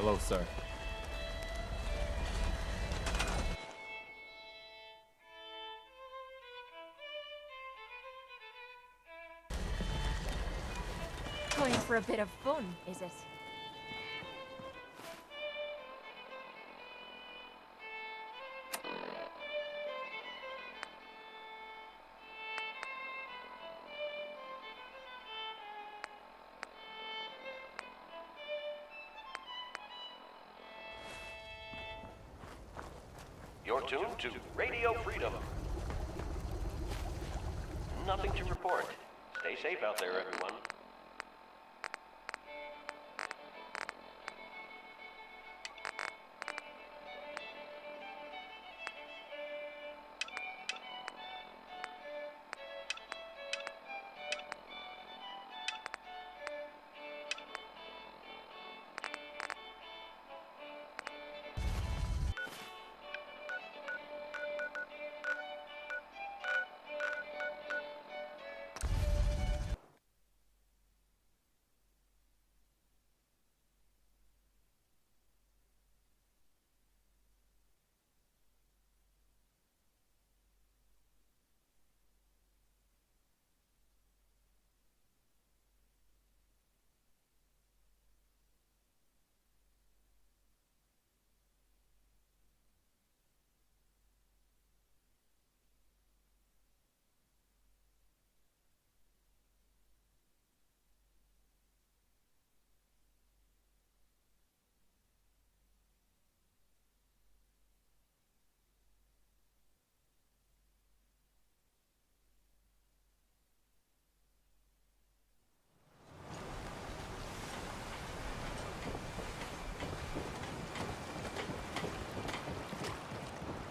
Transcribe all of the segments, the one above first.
Hello, sir. Going for a bit of fun, is it? You're tuned to Radio Freedom. Nothing to report. Stay safe out there, everyone.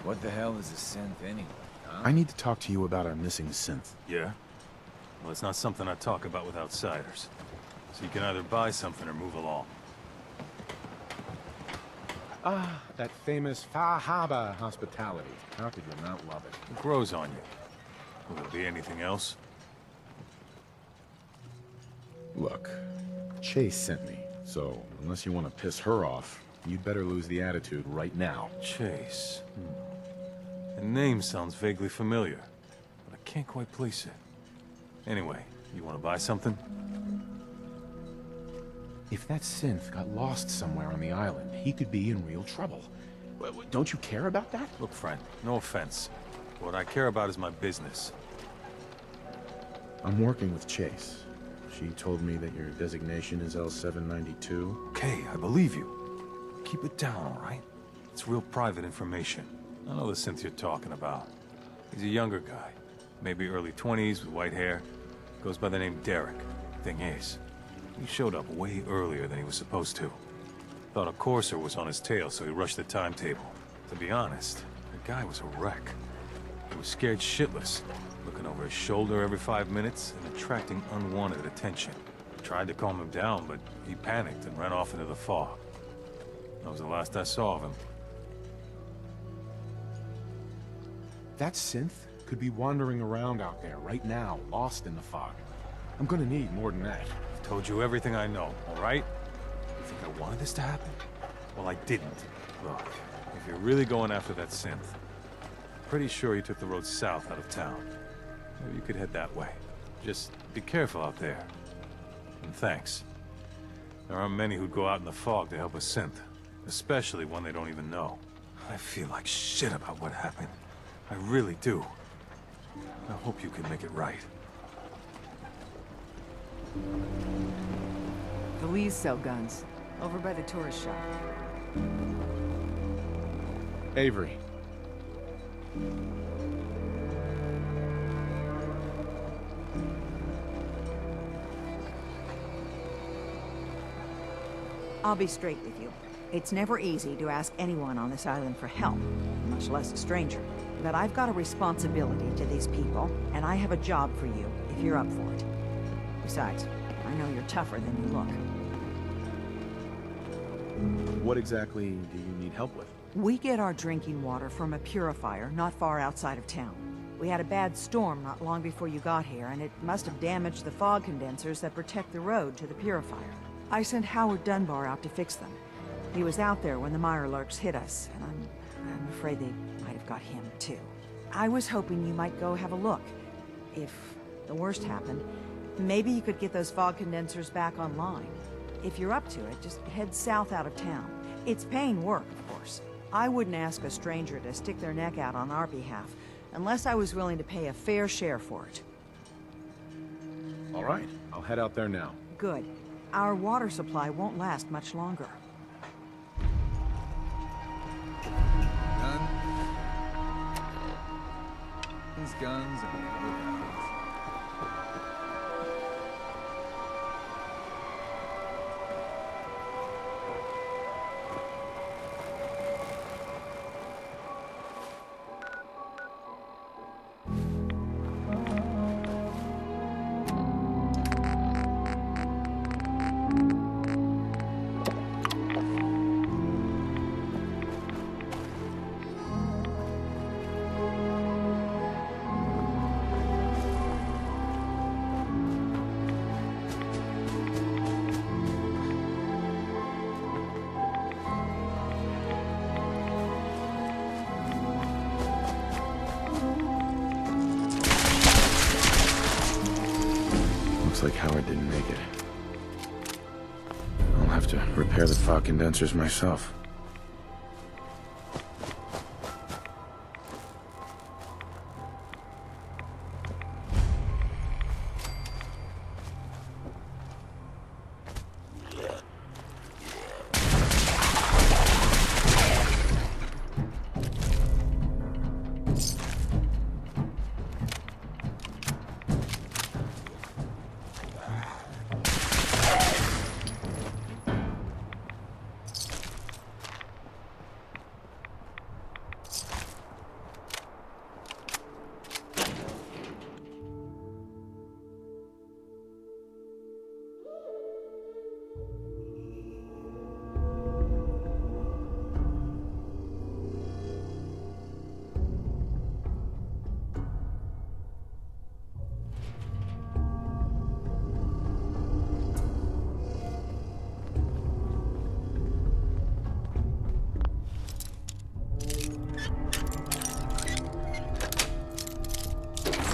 What the hell is a synth anyway? Huh? I need to talk to you about our missing synth. Yeah? Well, it's not something I talk about with outsiders. So you can either buy something or move along. Ah, that famous Fahaba hospitality. How could you not love it? It grows on you. Will there be anything else? Look, Chase sent me, so unless you want to piss her off, you'd better lose the attitude right now. Chase. The name sounds vaguely familiar, but I can't quite place it. Anyway, you want to buy something? If that synth got lost somewhere on the island, he could be in real trouble. Don't you care about that? Look, friend, no offense. What I care about is my business. I'm working with Chase. She told me that your designation is L792. Okay, I believe you. Keep it down, all right? It's real private information. I know the synth you're talking about. He's a younger guy, maybe early 20s with white hair. Goes by the name Derek. Thing is, he showed up way earlier than he was supposed to. Thought a courser was on his tail, so he rushed the timetable. To be honest, the guy was a wreck. He was scared shitless, looking over his shoulder every 5 minutes and attracting unwanted attention. Tried to calm him down, but he panicked and ran off into the fog. That was the last I saw of him. That synth could be wandering around out there right now, lost in the fog. I'm gonna need more than that. I've told you everything I know, all right? You think I wanted this to happen? Well, I didn't. Look, if you're really going after that synth, pretty sure he took the road south out of town. Maybe you could head that way. Just be careful out there. And thanks. There aren't many who'd go out in the fog to help a synth, especially one they don't even know. I feel like shit about what happened. I really do. I hope you can make it right. The Lees sell guns, over by the tourist shop. Avery. I'll be straight with you. It's never easy to ask anyone on this island for help, much less a stranger. But I've got a responsibility to these people, and I have a job for you, if you're up for it. Besides, I know you're tougher than you look. What exactly do you need help with? We get our drinking water from a purifier not far outside of town. We had a bad storm not long before you got here, and it must have damaged the fog condensers that protect the road to the purifier. I sent Howard Dunbar out to fix them. He was out there when the Mirelurks hit us, and I'm afraid they might have got him, too. I was hoping you might go have a look. If the worst happened, maybe you could get those fog condensers back online. If you're up to it, just head south out of town. It's paying work, of course. I wouldn't ask a stranger to stick their neck out on our behalf, unless I was willing to pay a fair share for it. All right, I'll head out there now. Good. Our water supply won't last much longer. Gun. These guns and other weapons. Looks like Howard didn't make it. I'll have to repair the fog condensers myself.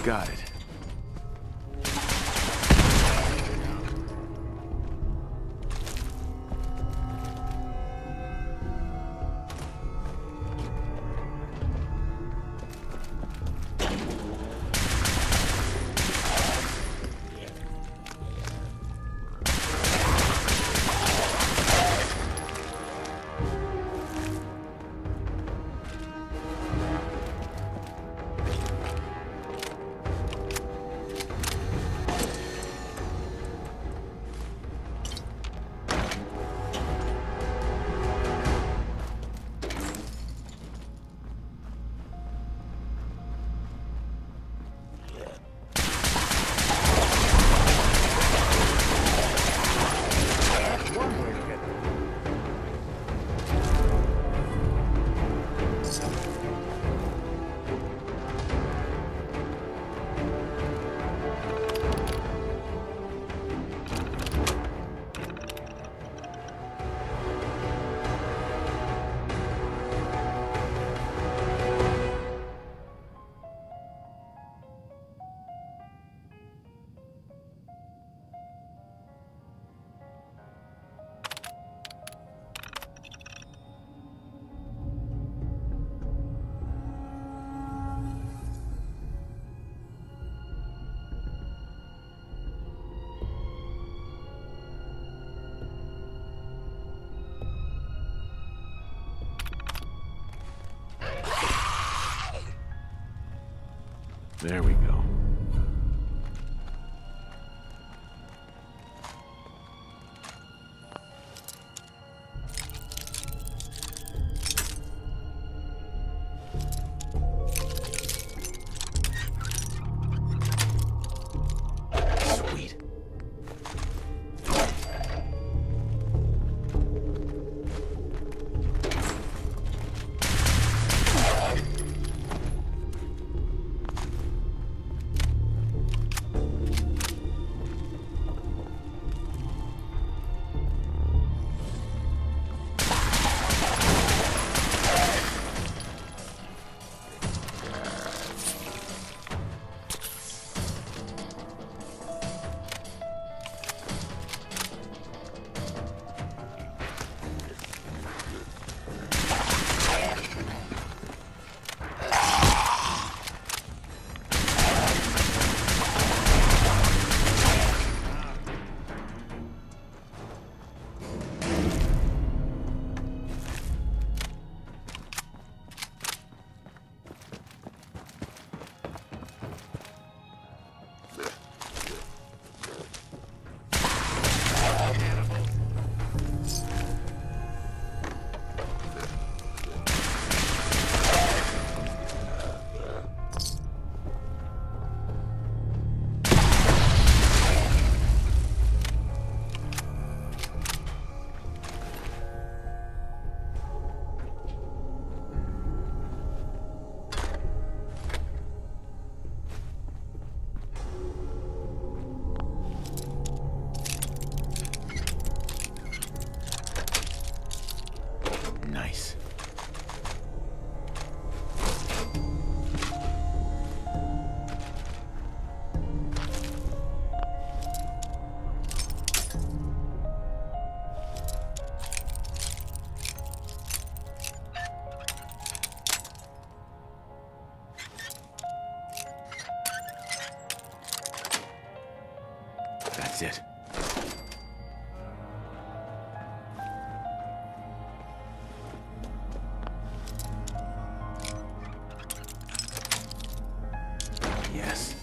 Got it. There we go. Sweet. That's it. Yes.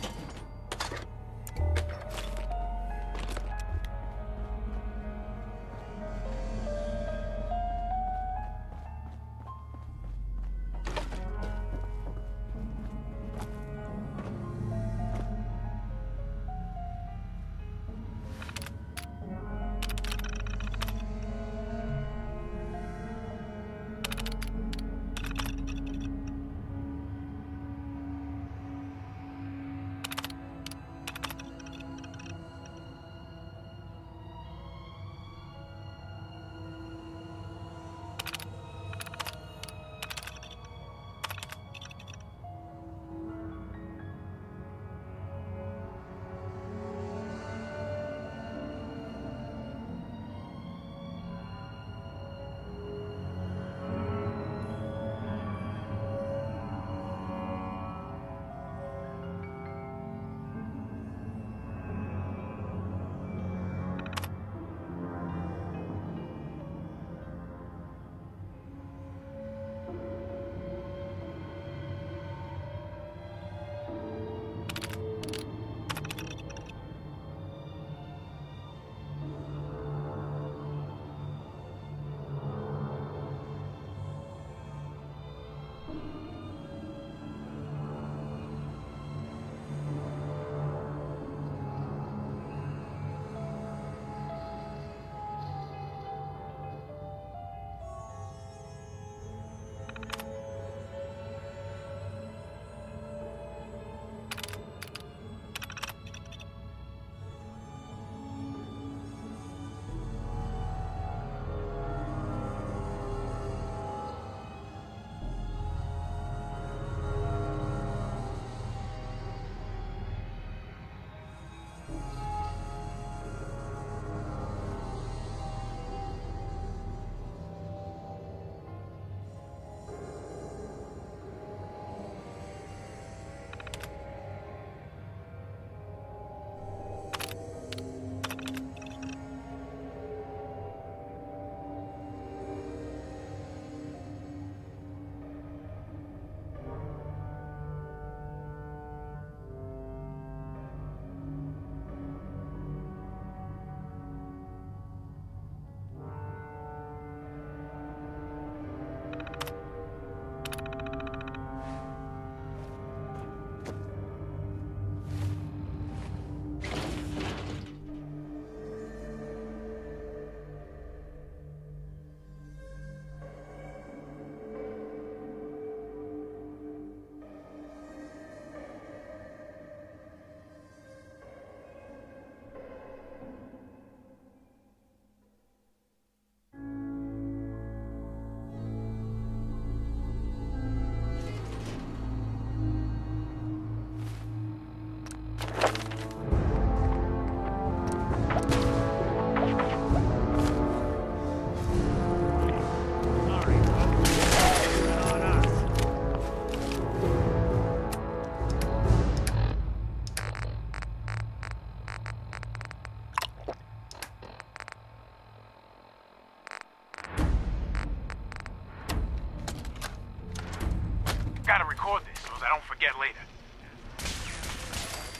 Gotta record this so I don't forget later.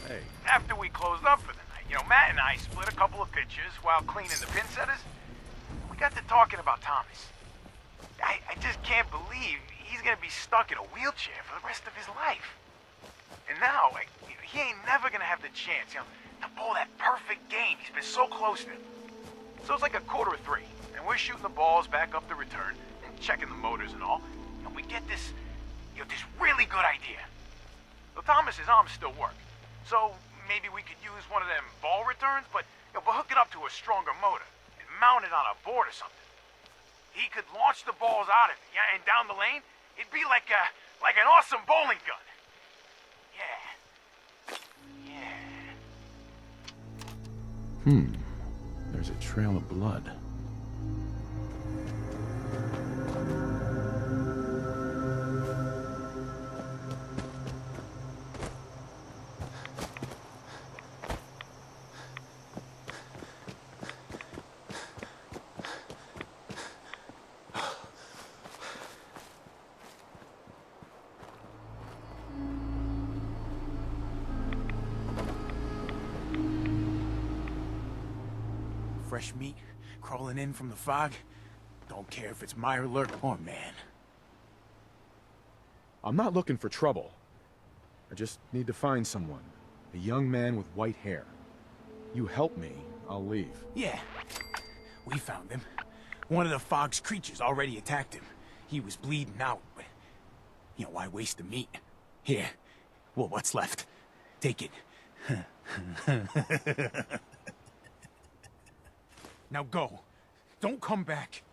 Hey. After we closed up for the night, Matt and I split a couple of pictures while cleaning the pin setters. We got to talking about Thomas. I just can't believe he's gonna be stuck in a wheelchair for the rest of his life. And now, he ain't never gonna have the chance, to pull that perfect game he's been so close to. So it's like 2:45, and we're shooting the balls back up the return, and checking the motors and all, and we get this really good idea. So Thomas's arms still work, so maybe we could use one of them ball returns, but hook it up to a stronger motor, and mount it on a board or something. He could launch the balls out of it, yeah, and down the lane, it'd be like an awesome bowling gun. Yeah. There's a trail of blood. fresh meat crawling in from the fog. Don't care if it's Mirelurk or man. I'm not looking for trouble. I just need to find someone. A young man with white hair. You help me, I'll leave. Yeah, we found him. One of the fog's creatures already attacked him. He was bleeding out, but, why waste the meat? Here, well, what's left? Take it. Now go. Don't come back.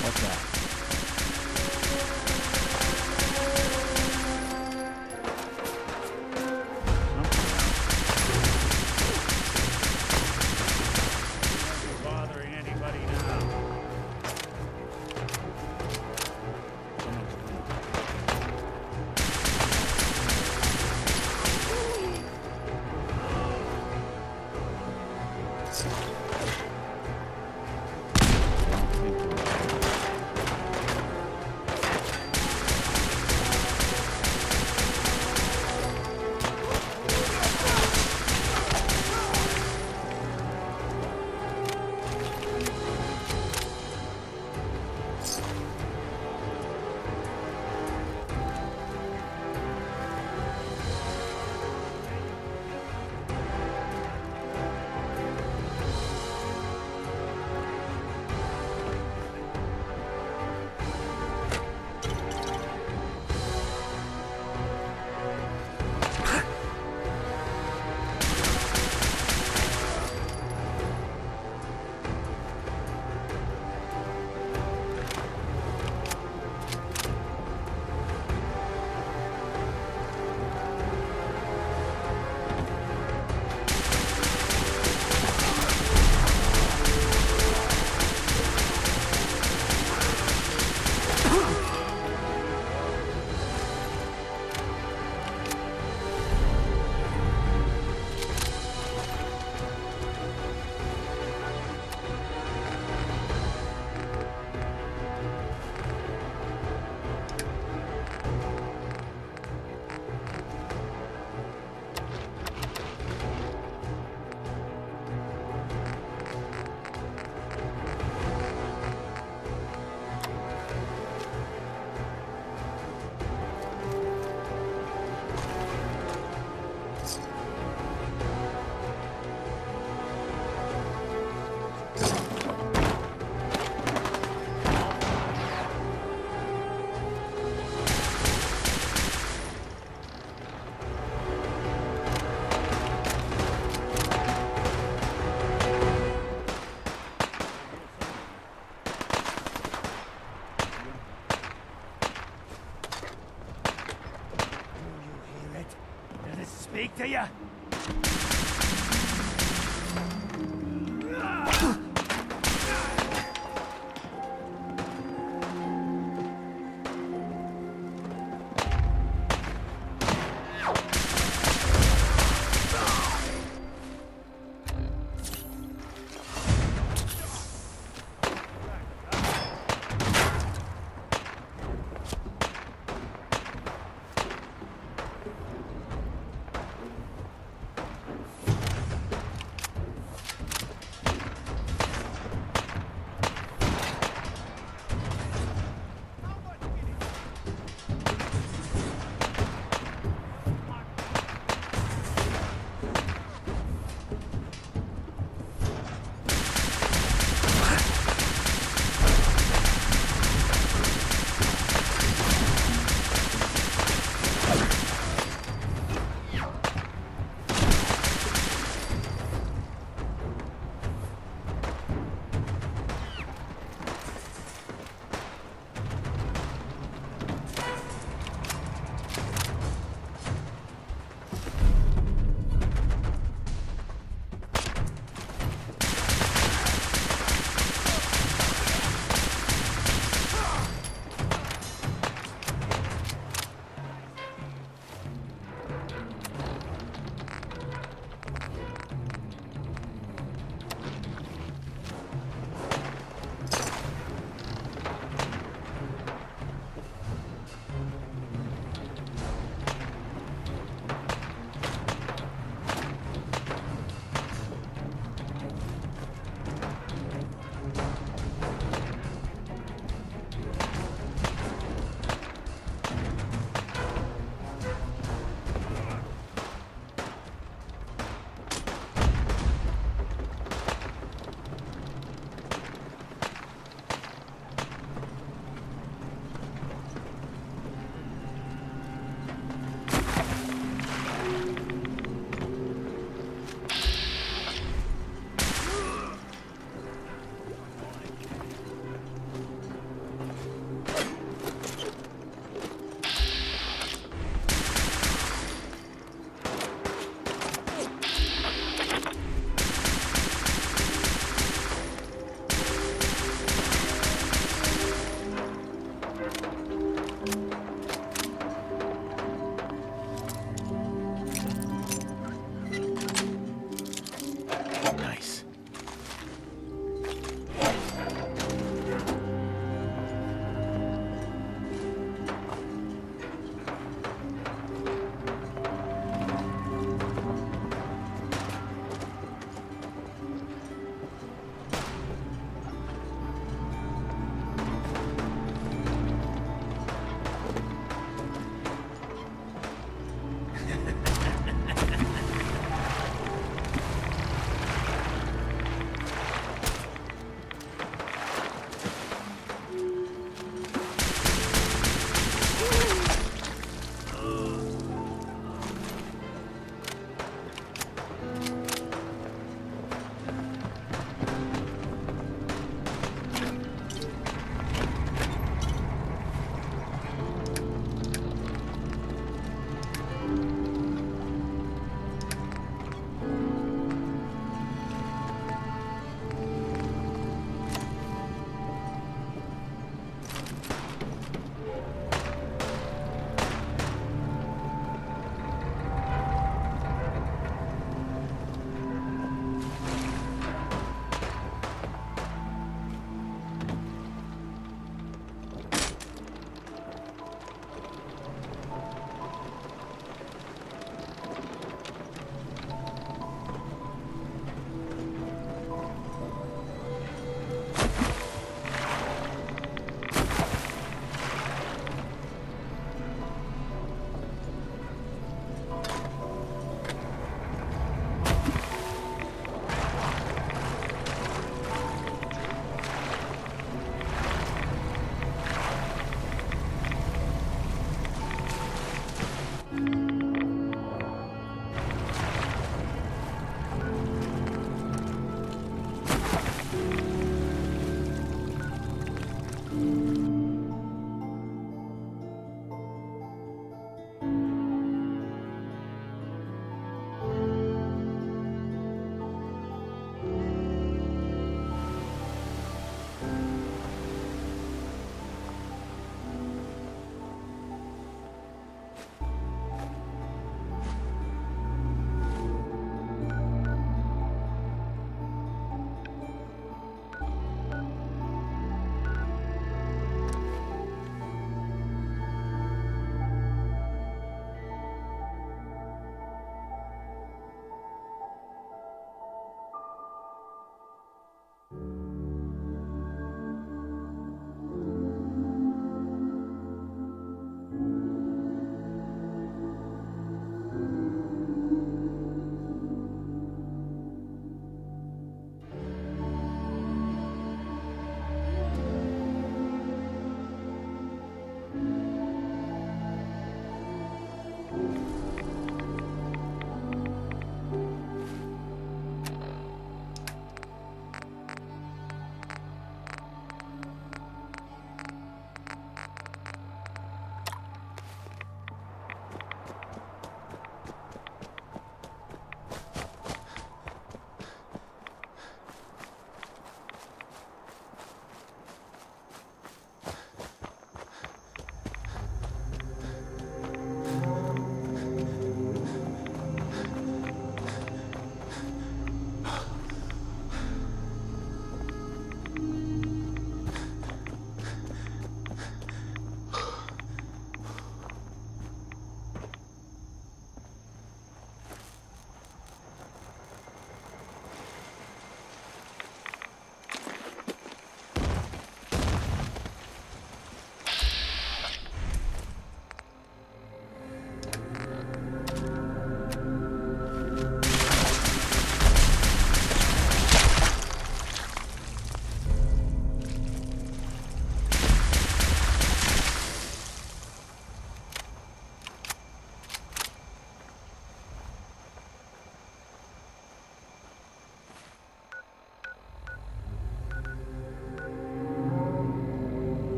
What's that? Bothering anybody now. Speak to ya?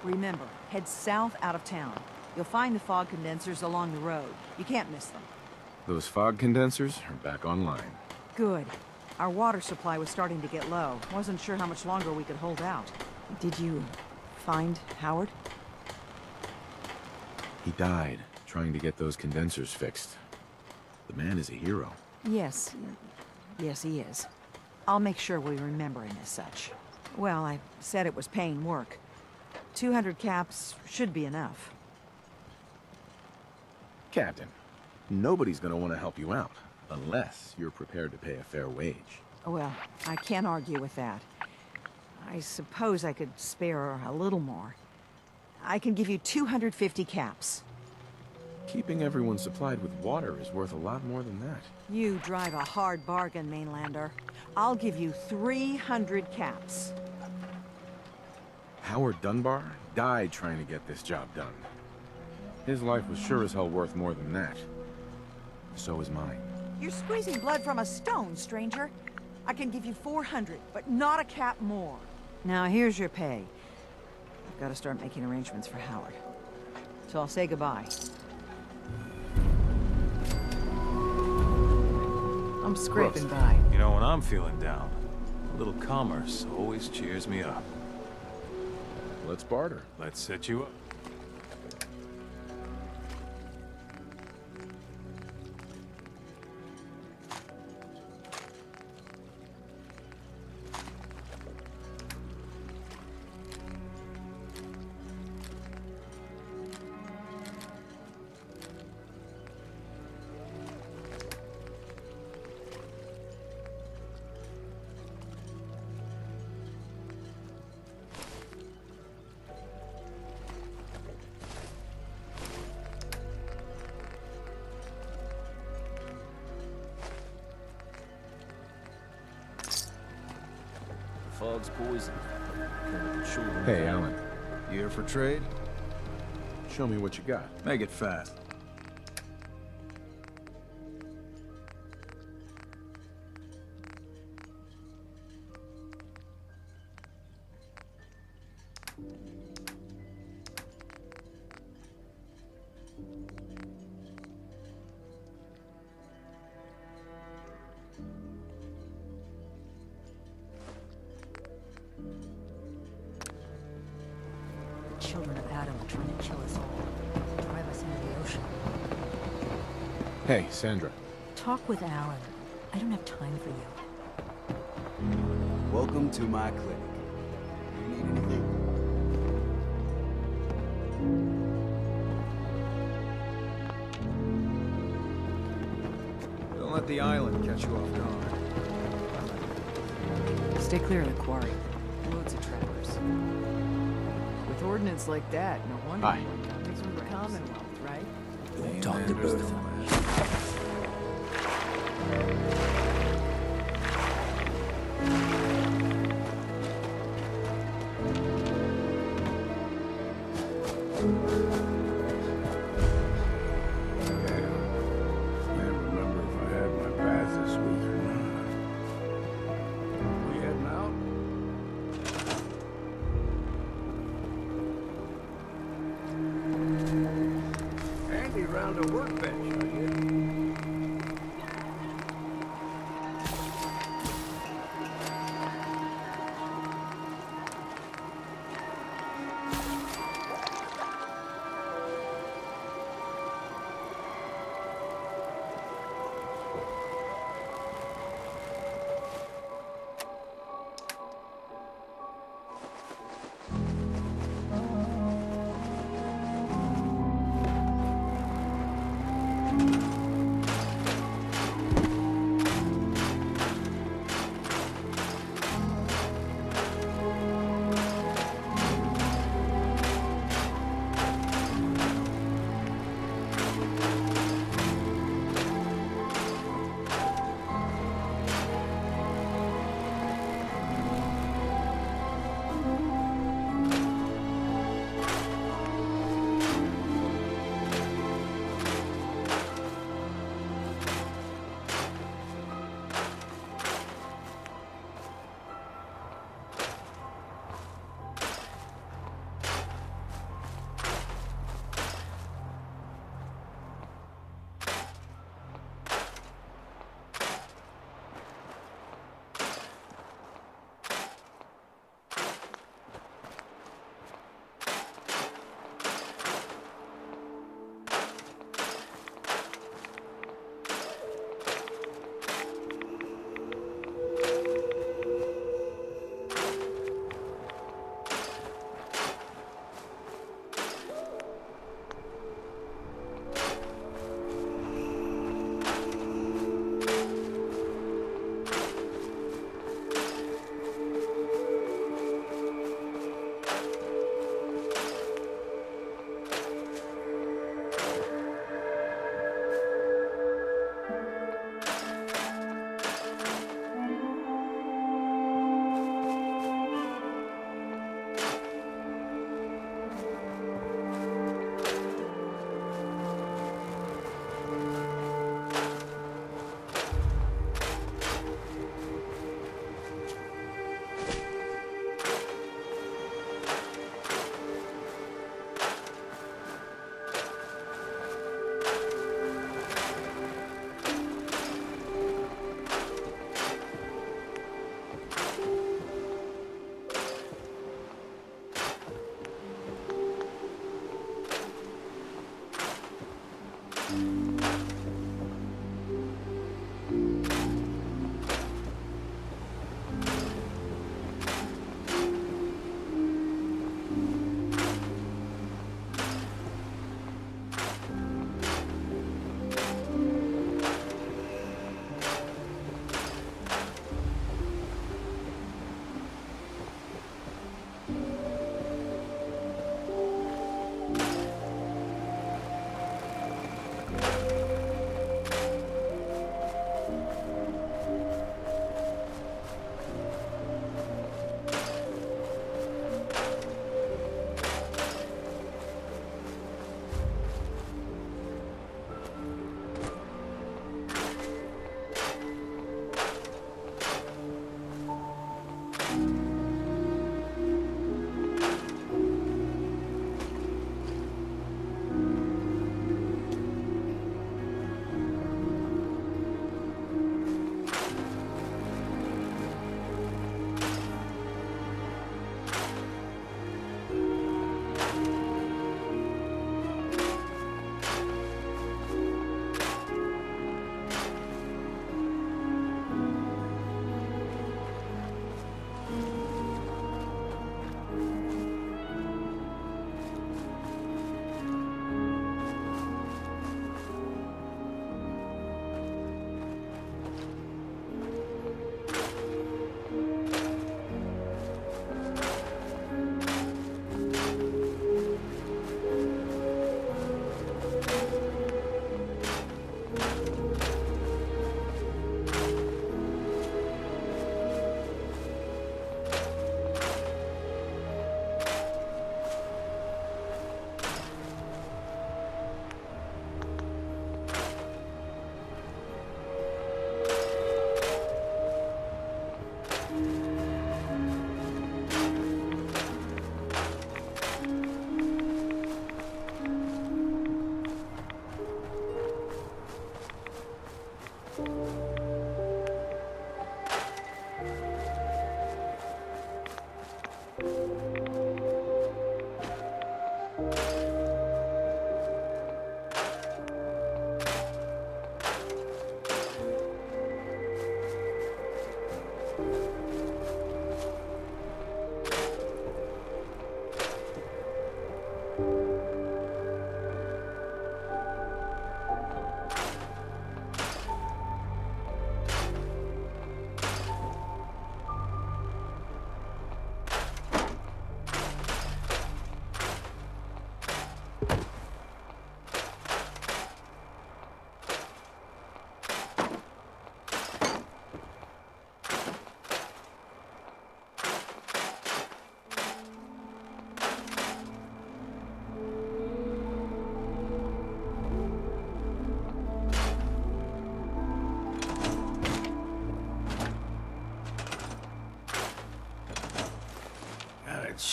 Remember, head south out of town. You'll find the fog condensers along the road. You can't miss them. Those fog condensers are back online. Good. Our water supply was starting to get low. Wasn't sure how much longer we could hold out. Did you find Howard? He died trying to get those condensers fixed. The man is a hero. Yes. Yes, he is. I'll make sure we remember him as such. Well, I said it was paying work. 200 caps should be enough. Captain, nobody's gonna want to help you out, unless you're prepared to pay a fair wage. Well, I can't argue with that. I suppose I could spare a little more. I can give you 250 caps. Keeping everyone supplied with water is worth a lot more than that. You drive a hard bargain, Mainlander. I'll give you 300 caps. Howard Dunbar died trying to get this job done. His life was sure as hell worth more than that. So is mine. You're squeezing blood from a stone, stranger. I can give you 400, but not a cap more. Now here's your pay. I've got to start making arrangements for Howard. So I'll say goodbye. I'm scraping by. You know, when I'm feeling down, a little commerce always cheers me up. Let's barter. Let's set you up. Fog's poison. Hey, Alan. You here for trade? Show me what you got. Make it fast. Children of Adam are trying to kill us all. Drive us into the ocean. Hey, Sandra. Talk with Alan. I don't have time for you. Welcome to my clinic. Do you need anything? Don't let the island catch you off guard. Stay clear of the quarry. Loads of trappers. With ordnance like that, no wonder Hi. more counties were the Commonwealth, right? Don't talk to both of them. Can't remember if I had my bath this week or not. We heading out? Handy round a workbench, are you?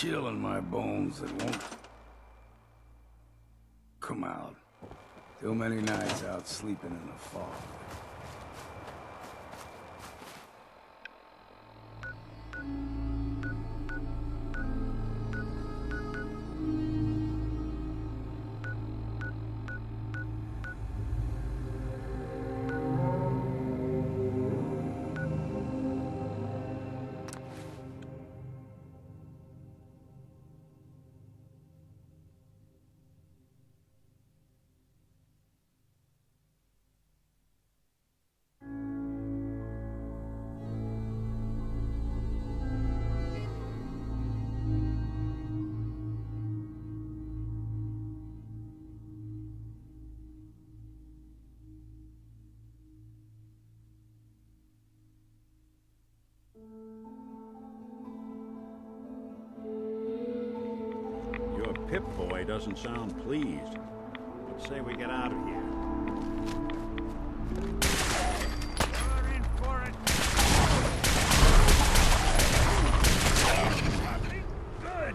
chill in my bones that won't come out. Too many nights out sleeping in the fog. Your Pip-Boy doesn't sound pleased. Let's say we get out of here. You're in for it! Good!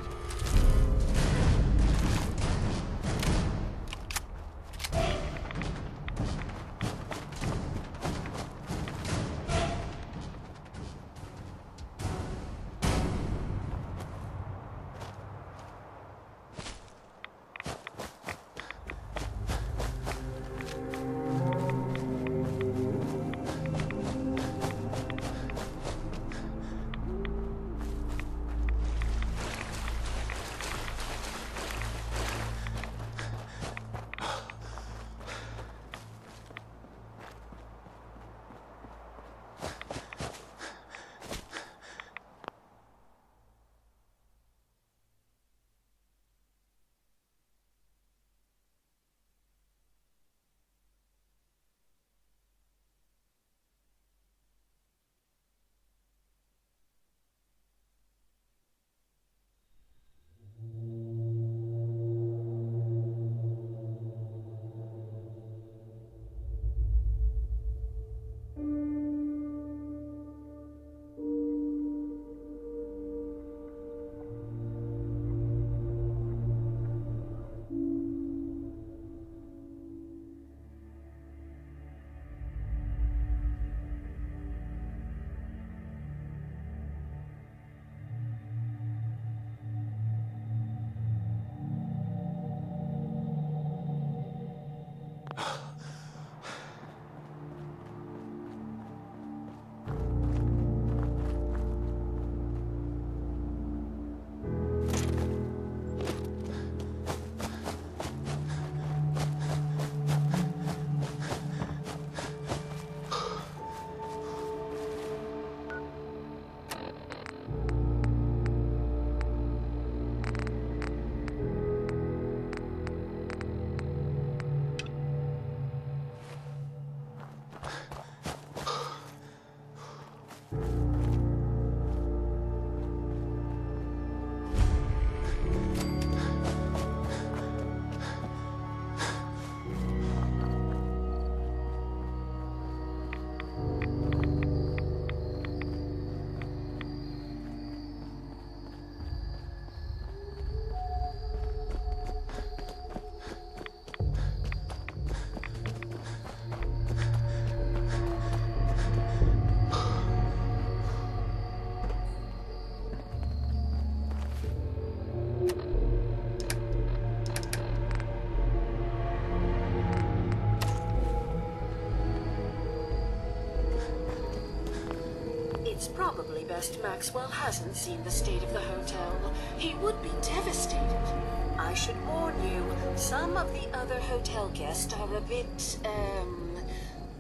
It's probably best Maxwell hasn't seen the state of the hotel. He would be devastated. I should warn you, some of the other hotel guests are a bit,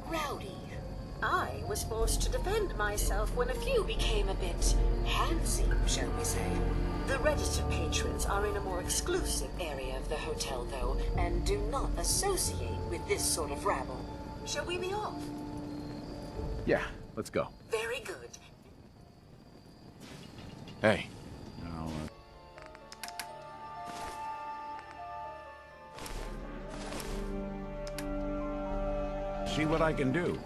rowdy. I was forced to defend myself when a few became a bit handsy, shall we say. The registered patrons are in a more exclusive area of the hotel, though, and do not associate with this sort of rabble. Shall we be off? Yeah, let's go. Very good. Hey. See what I can do.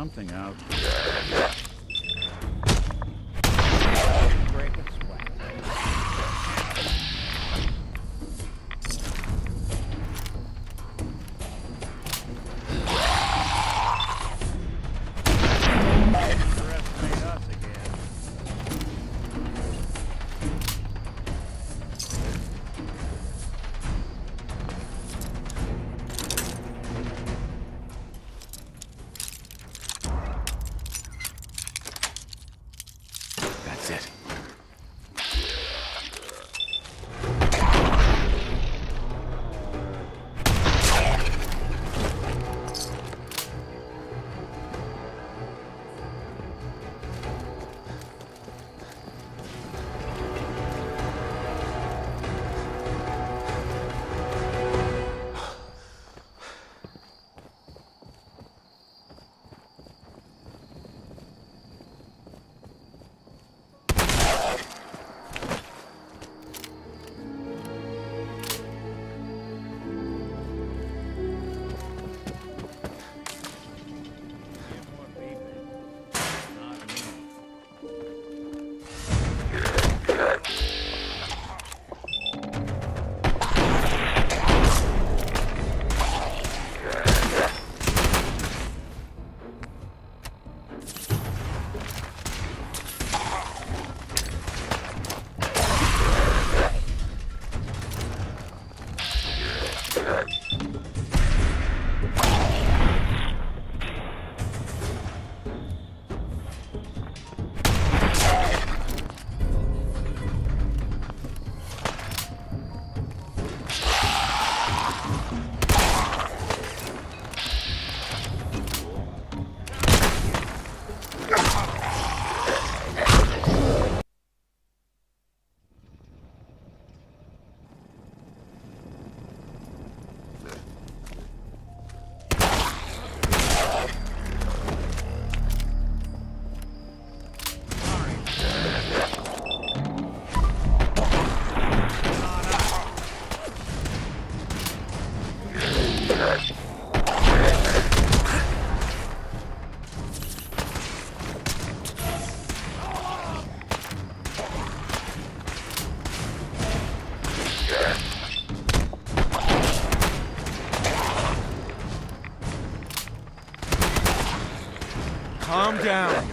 something out. Break a sweat. Underestimate us again. That's it. Calm down.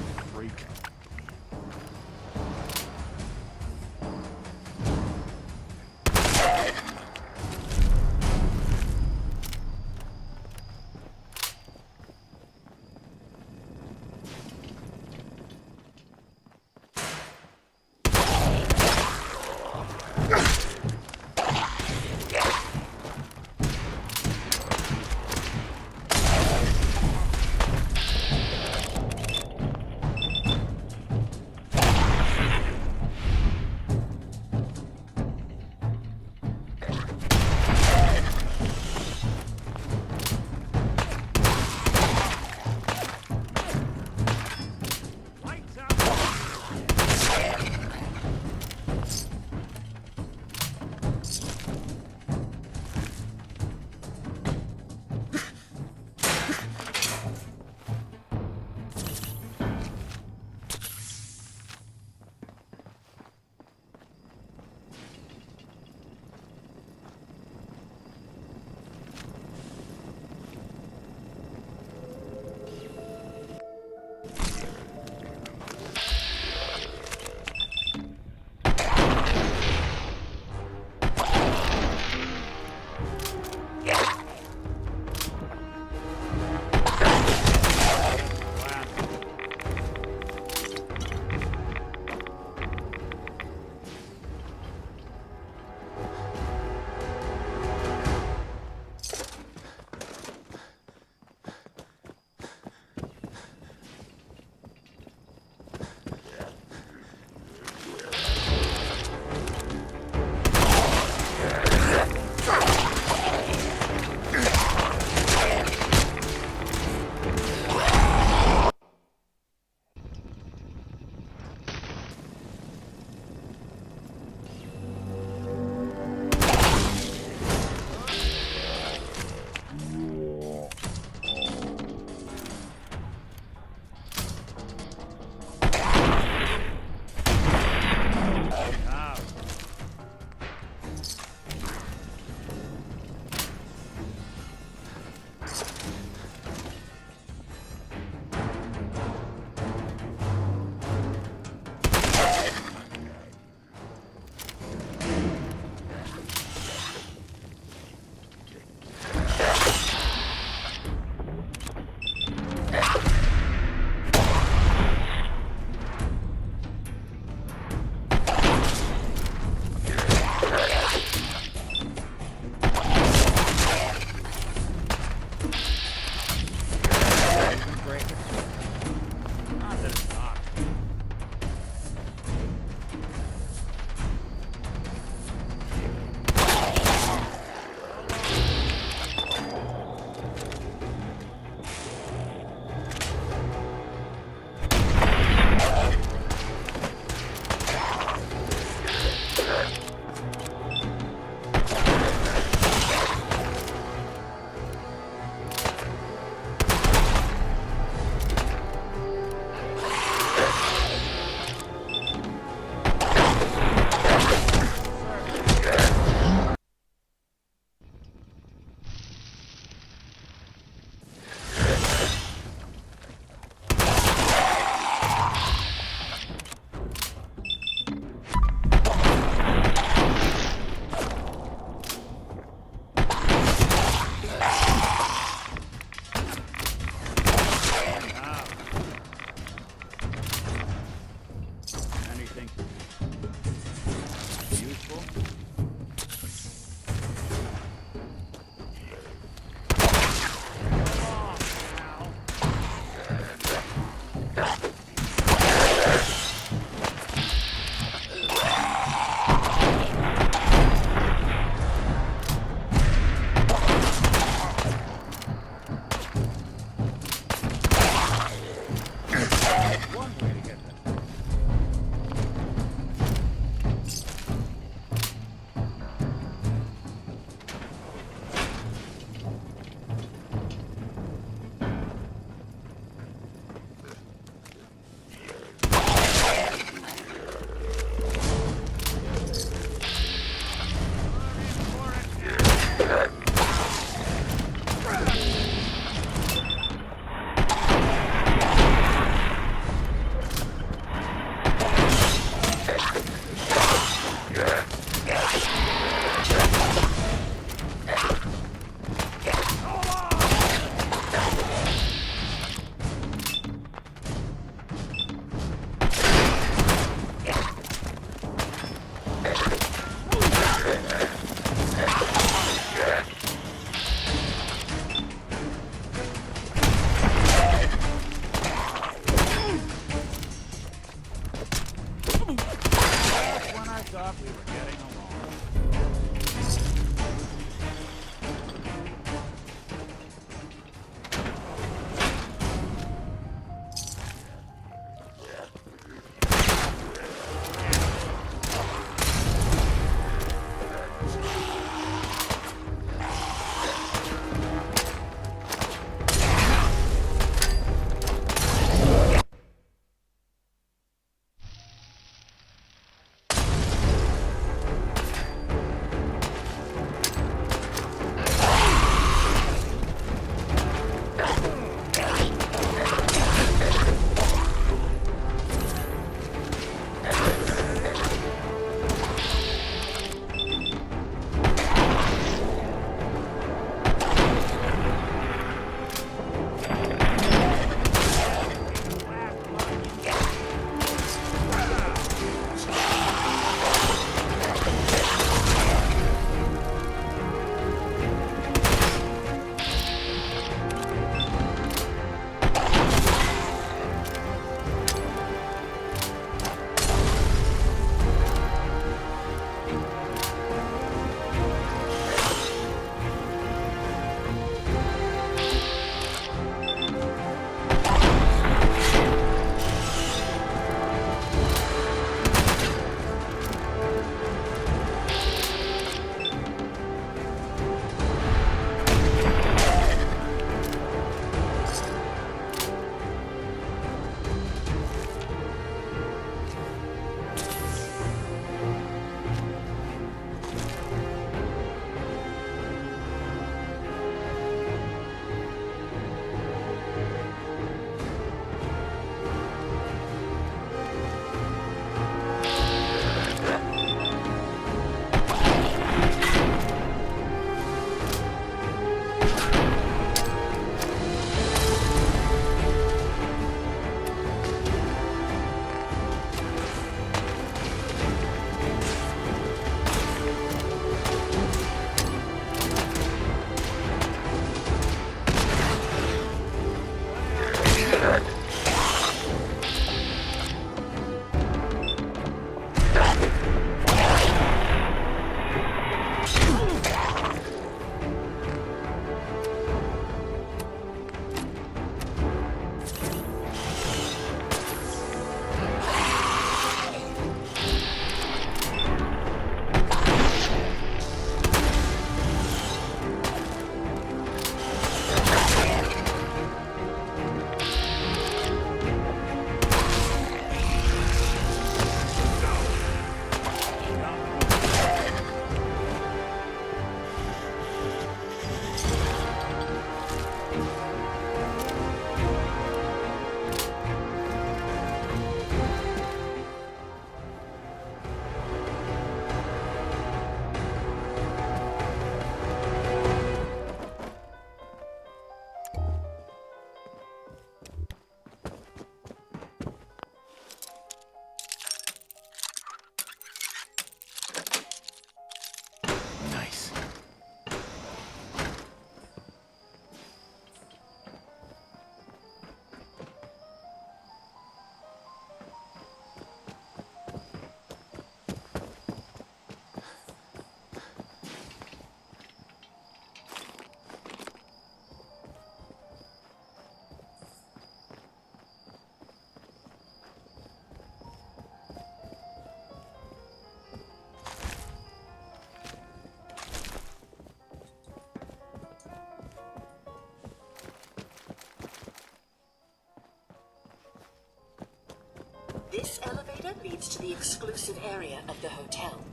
rights to the exclusive area of the hotel.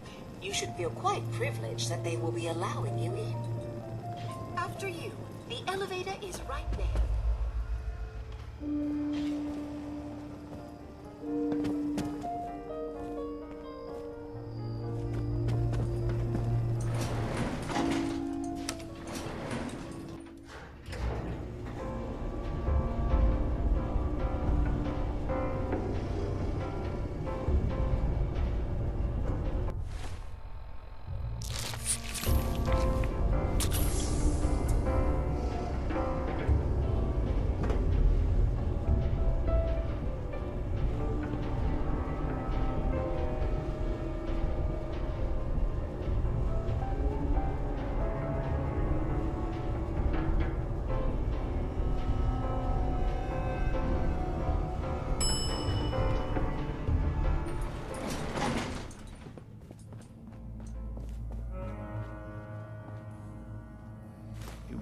You should feel quite privileged that they will be allowing you in. After you, the elevator is right there.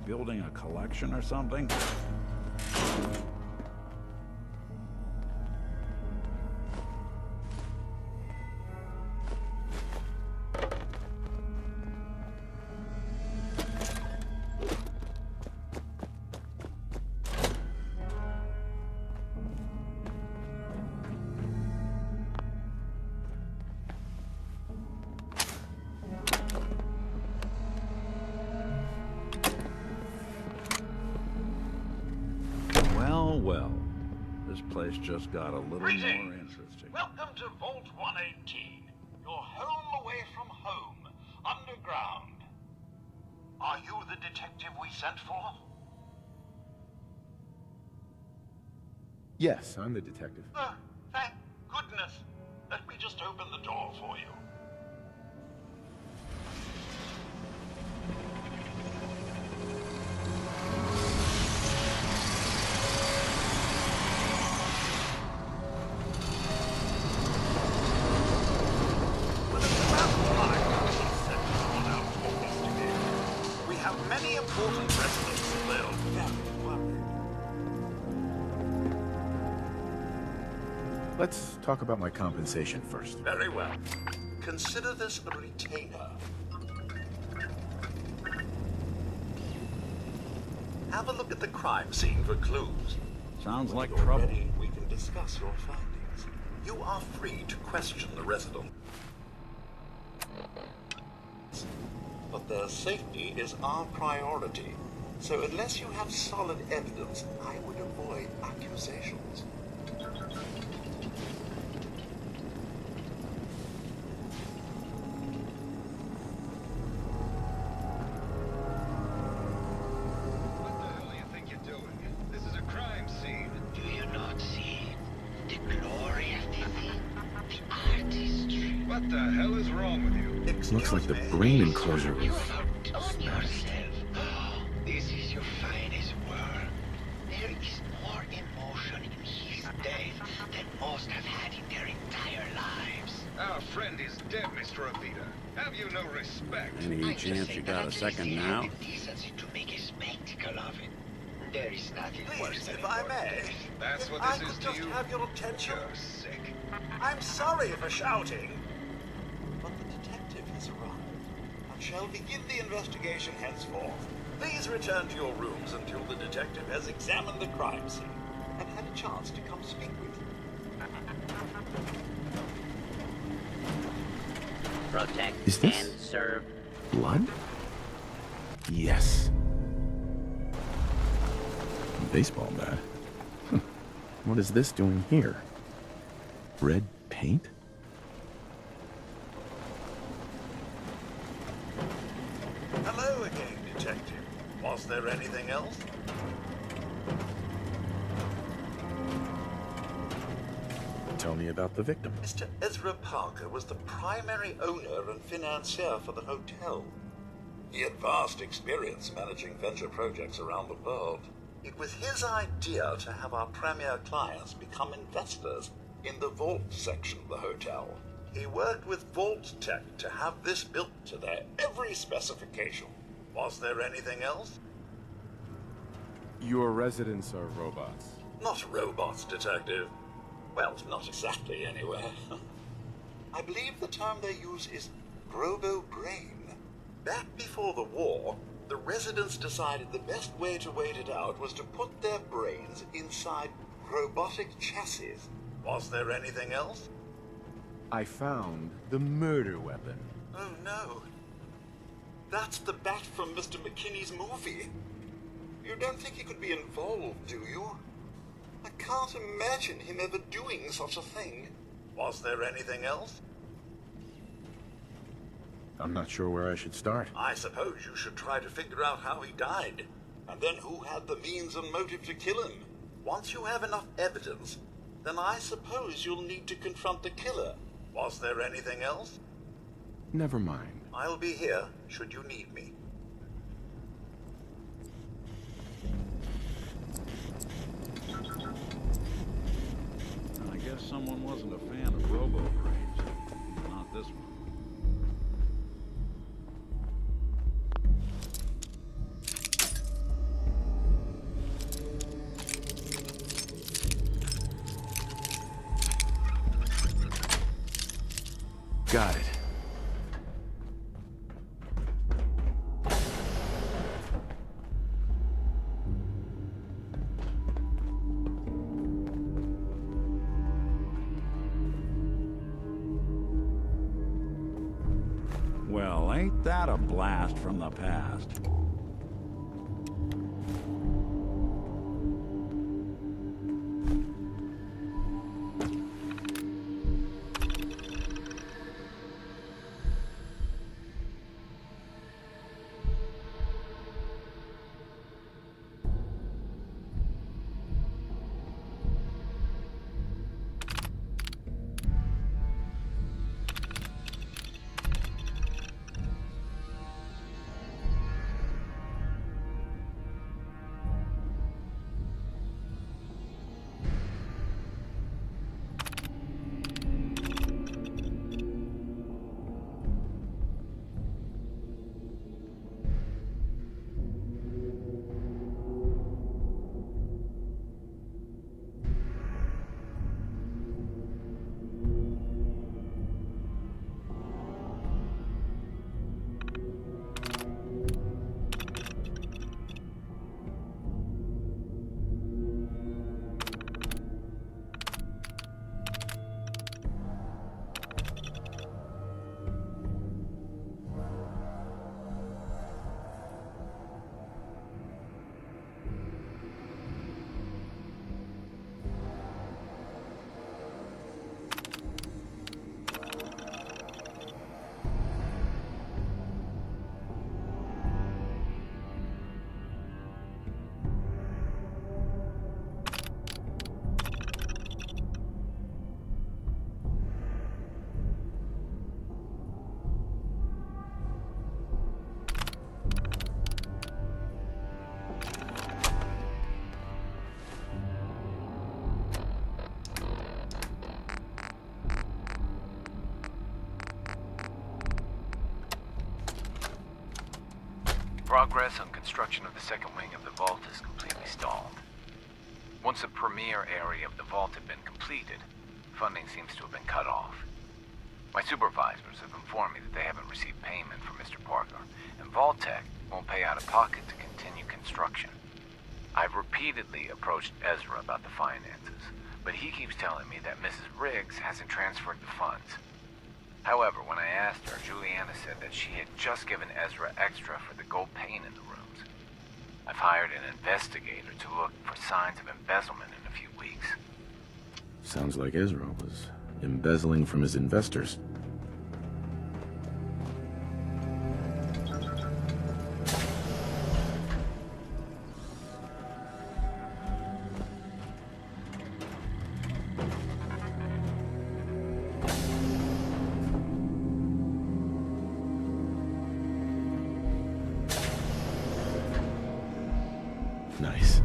Building a collection or something? Well, this place just got a little more interesting. Welcome to Vault 118. Your home away from home, underground. Are you the detective we sent for? Yes, I'm the detective. Thank goodness. Let me just open the door for you. Let's talk about my compensation first. Very well. Consider this a retainer. Have a look at the crime scene for clues. Sounds like When you're trouble. ready, we can discuss your findings. You are free to question the resident, but their safety is our priority. So unless you have solid evidence, I would avoid accusations. Looks like the brain enclosure was smashed. This is your finest work. There is more emotion in his death than most have had in their entire lives. Our friend is dead, Mr. Avita. Have you no respect? Any chance you got a second now? Decency to make a spectacle of it. There is nothing worse than if I may. That's what I this is could to just you? have your attention. You're sick. I'm sorry for shouting, but the detective has arrived and shall begin the investigation henceforth. Please return to your rooms until the detective has examined the crime scene and had a chance to come speak with you. Protect Is this and serve. blood? Yes. Baseball bat. What is this doing here? Red paint? Hello again, detective. Was there anything else? Tell me about the victim. Mr. Ezra Parker was the primary owner and financier for the hotel. He had vast experience managing venture projects around the world. It was his idea to have our premier clients become investors in the vault section of the hotel. He worked with Vault Tech to have this built to their every specification. Was there anything else? Your residents are robots. Not robots, detective. Well, not exactly, anyway. I believe the term they use is robo-brain. Back before the war, the residents decided the best way to wait it out was to put their brains inside robotic chassis. Was there anything else? I found the murder weapon. Oh no. That's the bat from Mr. McKinney's movie. You don't think he could be involved, do you? I can't imagine him ever doing such a thing. Was there anything else? I'm not sure where I should start. I suppose you should try to figure out how he died, and then who had the means and motive to kill him. Once you have enough evidence, then I suppose you'll need to confront the killer. Was there anything else? Never mind. I'll be here, should you need me. I guess someone wasn't a fan of robo-brains. Not this one. Got it. Well, ain't that a blast from the past? Progress on construction of the second wing of the vault is completely stalled. Once the premier area of the vault had been completed, funding seems to have been cut off. My supervisors have informed me that they haven't received payment from Mr. Parker, and Vault-Tec won't pay out of pocket to continue construction. I've repeatedly approached Ezra about the finances, but he keeps telling me that Mrs. Riggs hasn't transferred the funds. However, when I asked her, Juliana said that she had just given Ezra extra for the gold paint in the rooms. I've hired an investigator to look for signs of embezzlement in a few weeks. Sounds like Ezra was embezzling from his investors. Nice.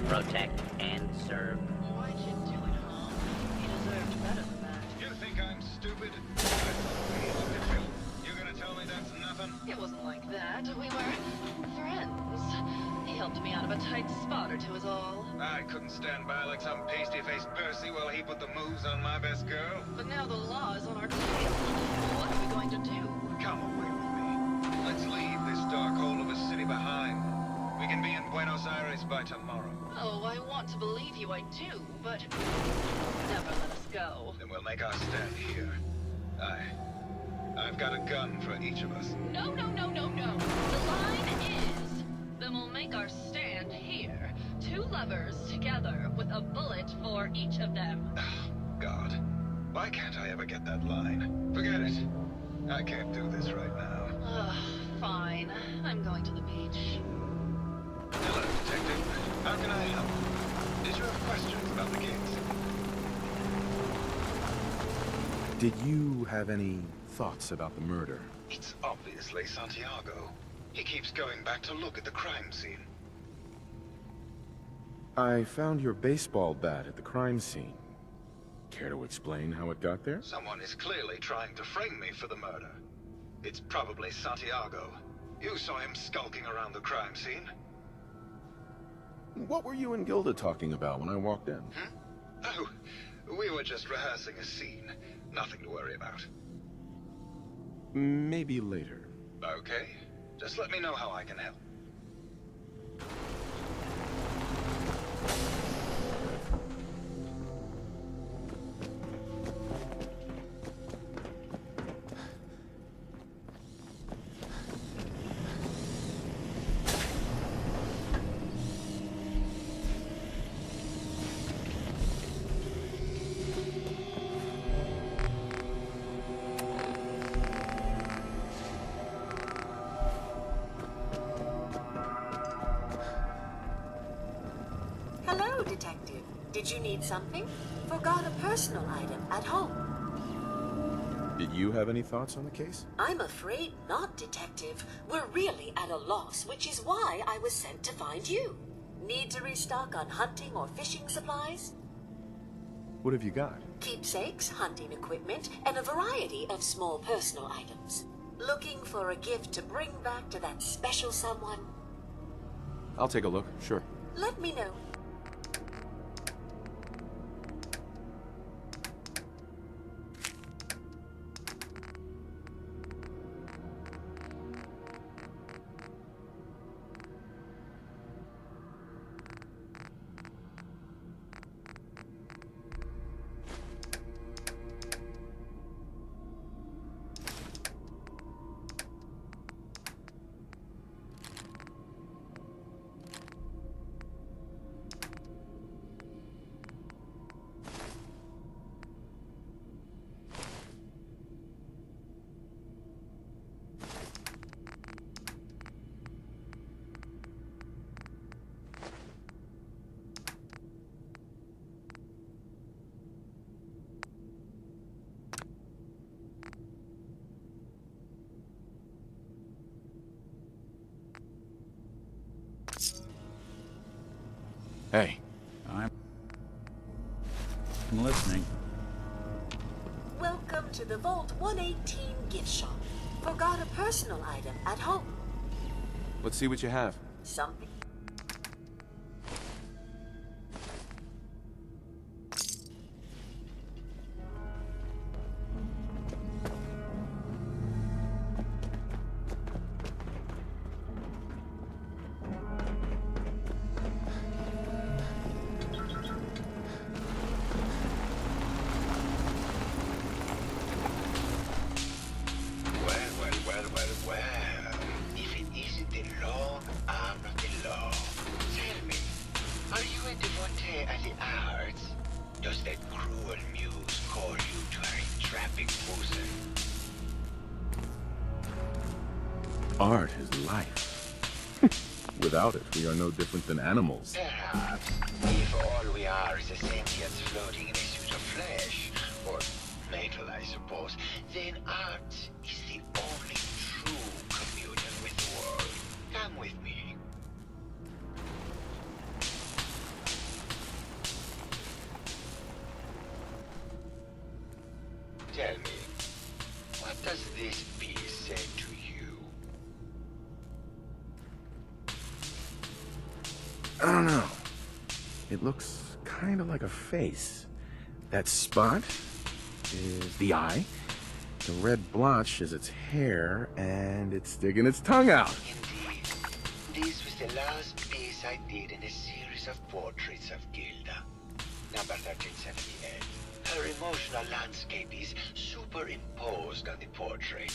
Protect and serve. Why'd you do it, Hom? You deserve better than that. You think I'm stupid? I thought we looked at you. You gonna tell me me that's nothing? It wasn't like that. We were friends. He helped me out of a tight spot or two is all. I couldn't stand by like some pasty-faced Percy while he put the moves on my best girl. But now the law is on our tail. What are we going to do? Come away with me. Let's leave this dark hole of a city behind. We can be in Buenos Aires by tomorrow. Oh, I want to believe you, I do, but never let us go. Then we'll make our stand here. I've got a gun for each of us. No, no, no, no, no. The line is, then we'll make our stand here. Two lovers together with a bullet for each of them. God, why can't I ever get that line? Forget it. I can't do this right now. Fine. I'm going to the beach. Hello, Detective. How can I help? Did you have questions about the case? Did you have any thoughts about the murder? It's obviously Santiago. He keeps going back to look at the crime scene. I found your baseball bat at the crime scene. Care to explain how it got there? Someone is clearly trying to frame me for the murder. It's probably Santiago. You saw him skulking around the crime scene. What were you and Gilda talking about when I walked in? Oh, we were just rehearsing a scene. Nothing to worry about. Maybe later. Okay. Just let me know how I can help. Hello, Detective. Did you need something? Forgot a personal item at home. Did you have any thoughts on the case? I'm afraid not, Detective. We're really at a loss, which is why I was sent to find you. Need to restock on hunting or fishing supplies? What have you got? Keepsakes, hunting equipment, and a variety of small personal items. Looking for a gift to bring back to that special someone? I'll take a look, sure. Let me know. Hey. I'm listening. Welcome to the Vault 118 gift shop. Forgot a personal item at home. Let's see what you have. Something. Art is life. Without it, we are no different than animals. Perhaps, if all we are is a sentience floating in a suit of flesh, or metal, I suppose, then art is the only true communion with the world. Come with me. Tell me, what does this piece say to you? it looks kind of like a face. That spot is the eye. The red blotch is its hair, and it's sticking its tongue out. Indeed. This was the last piece I did in a series of portraits of Gilda. Number 1378. Her emotional landscape is superimposed on the portrait.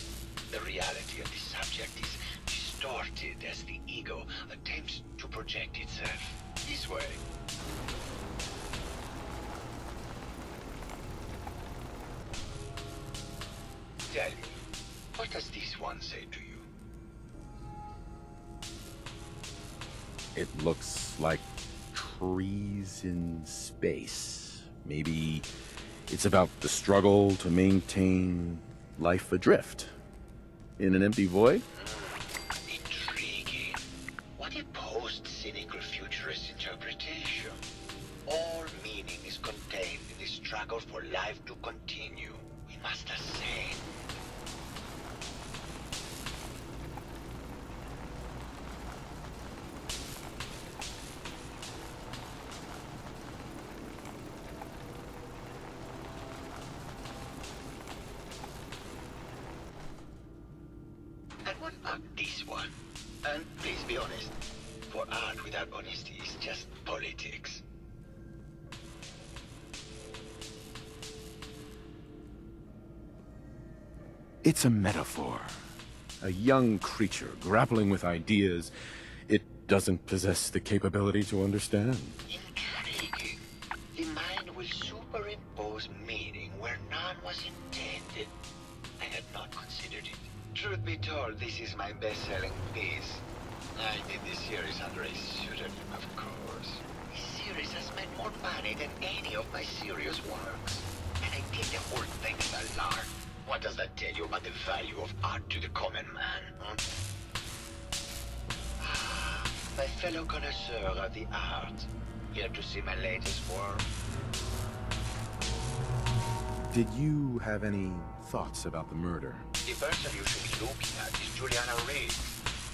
The reality of the subject is distorted as the ego attempts to project itself this way. Tell me, what does this one say to you? It looks like trees in space. Maybe it's about the struggle to maintain life adrift in an empty void? Intriguing. What a post-cynical futurist interpretation. All meaning is contained in the struggle for life to continue. We must ascend. And what about this one? And please be honest, for art without honesty is just politics. It's a metaphor. A young creature grappling with ideas it doesn't possess the capability to understand. Intriguing. The mind will superimpose meaning where none was intended. I had not considered it. Truth be told, this is my best-selling piece. I did this series under a pseudonym, of course. This series has made more money than any of my serious works. And I did the whole thing as a lark. What does that tell you about the value of art to the common man, huh? My fellow connoisseur of the art, here to see my latest work. Did you have any thoughts about the murder? The person you should be looking at is Juliana Reed.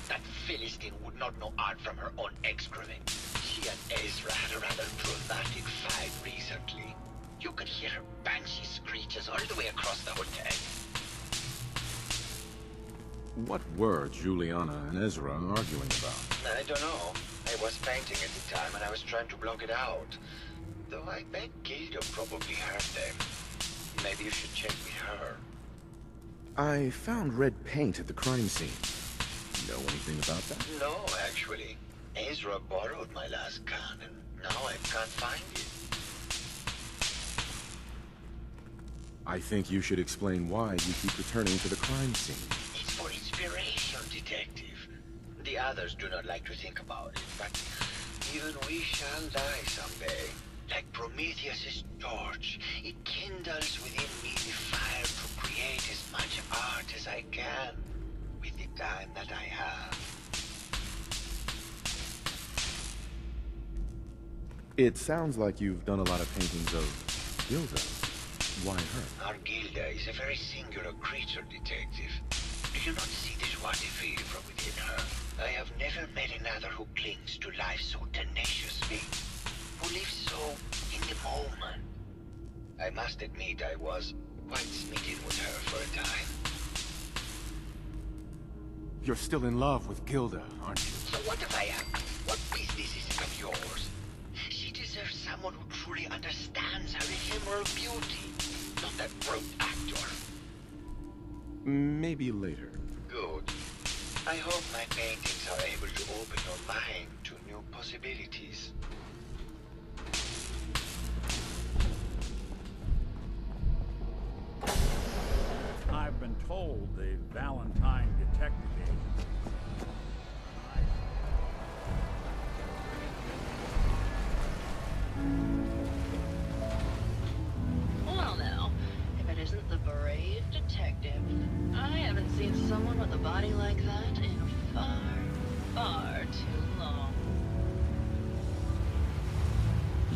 That Philistine would not know art from her own excrement. She and Ezra had a rather dramatic fight recently. You could hear her banshee screeches all the way across the hotel. What were Juliana and Ezra arguing about? I don't know. I was painting at the time and I was trying to block it out. Though I bet Gilda probably heard them. Maybe you should check with her. I found red paint at the crime scene. Know anything about that? No, actually. Ezra borrowed my last gun and now I can't find it. I think you should explain why you keep returning to the crime scene. It's for inspiration, detective. The others do not like to think about it, but even we shall die someday. Like Prometheus's torch, it kindles within me the fire to create as much art as I can with the time that I have. It sounds like you've done a lot of paintings of Gilda. Why her? Our Gilda is a very singular creature, detective. Do you not see the joie de vivre from within her? I have never met another who clings to life so tenaciously, who lives so in the moment. I must admit I was quite smitten with her for a time. You're still in love with Gilda, aren't you? So what if I am? What business is it of yours? She deserves someone who truly understands her ephemeral beauty, not that broke actor. Maybe later. Good. I hope my paintings are able to open your mind to new possibilities. I've been told the Valentine detective agency. Well now, if it isn't the brave detective, I haven't seen someone with a body like that in far, far too long.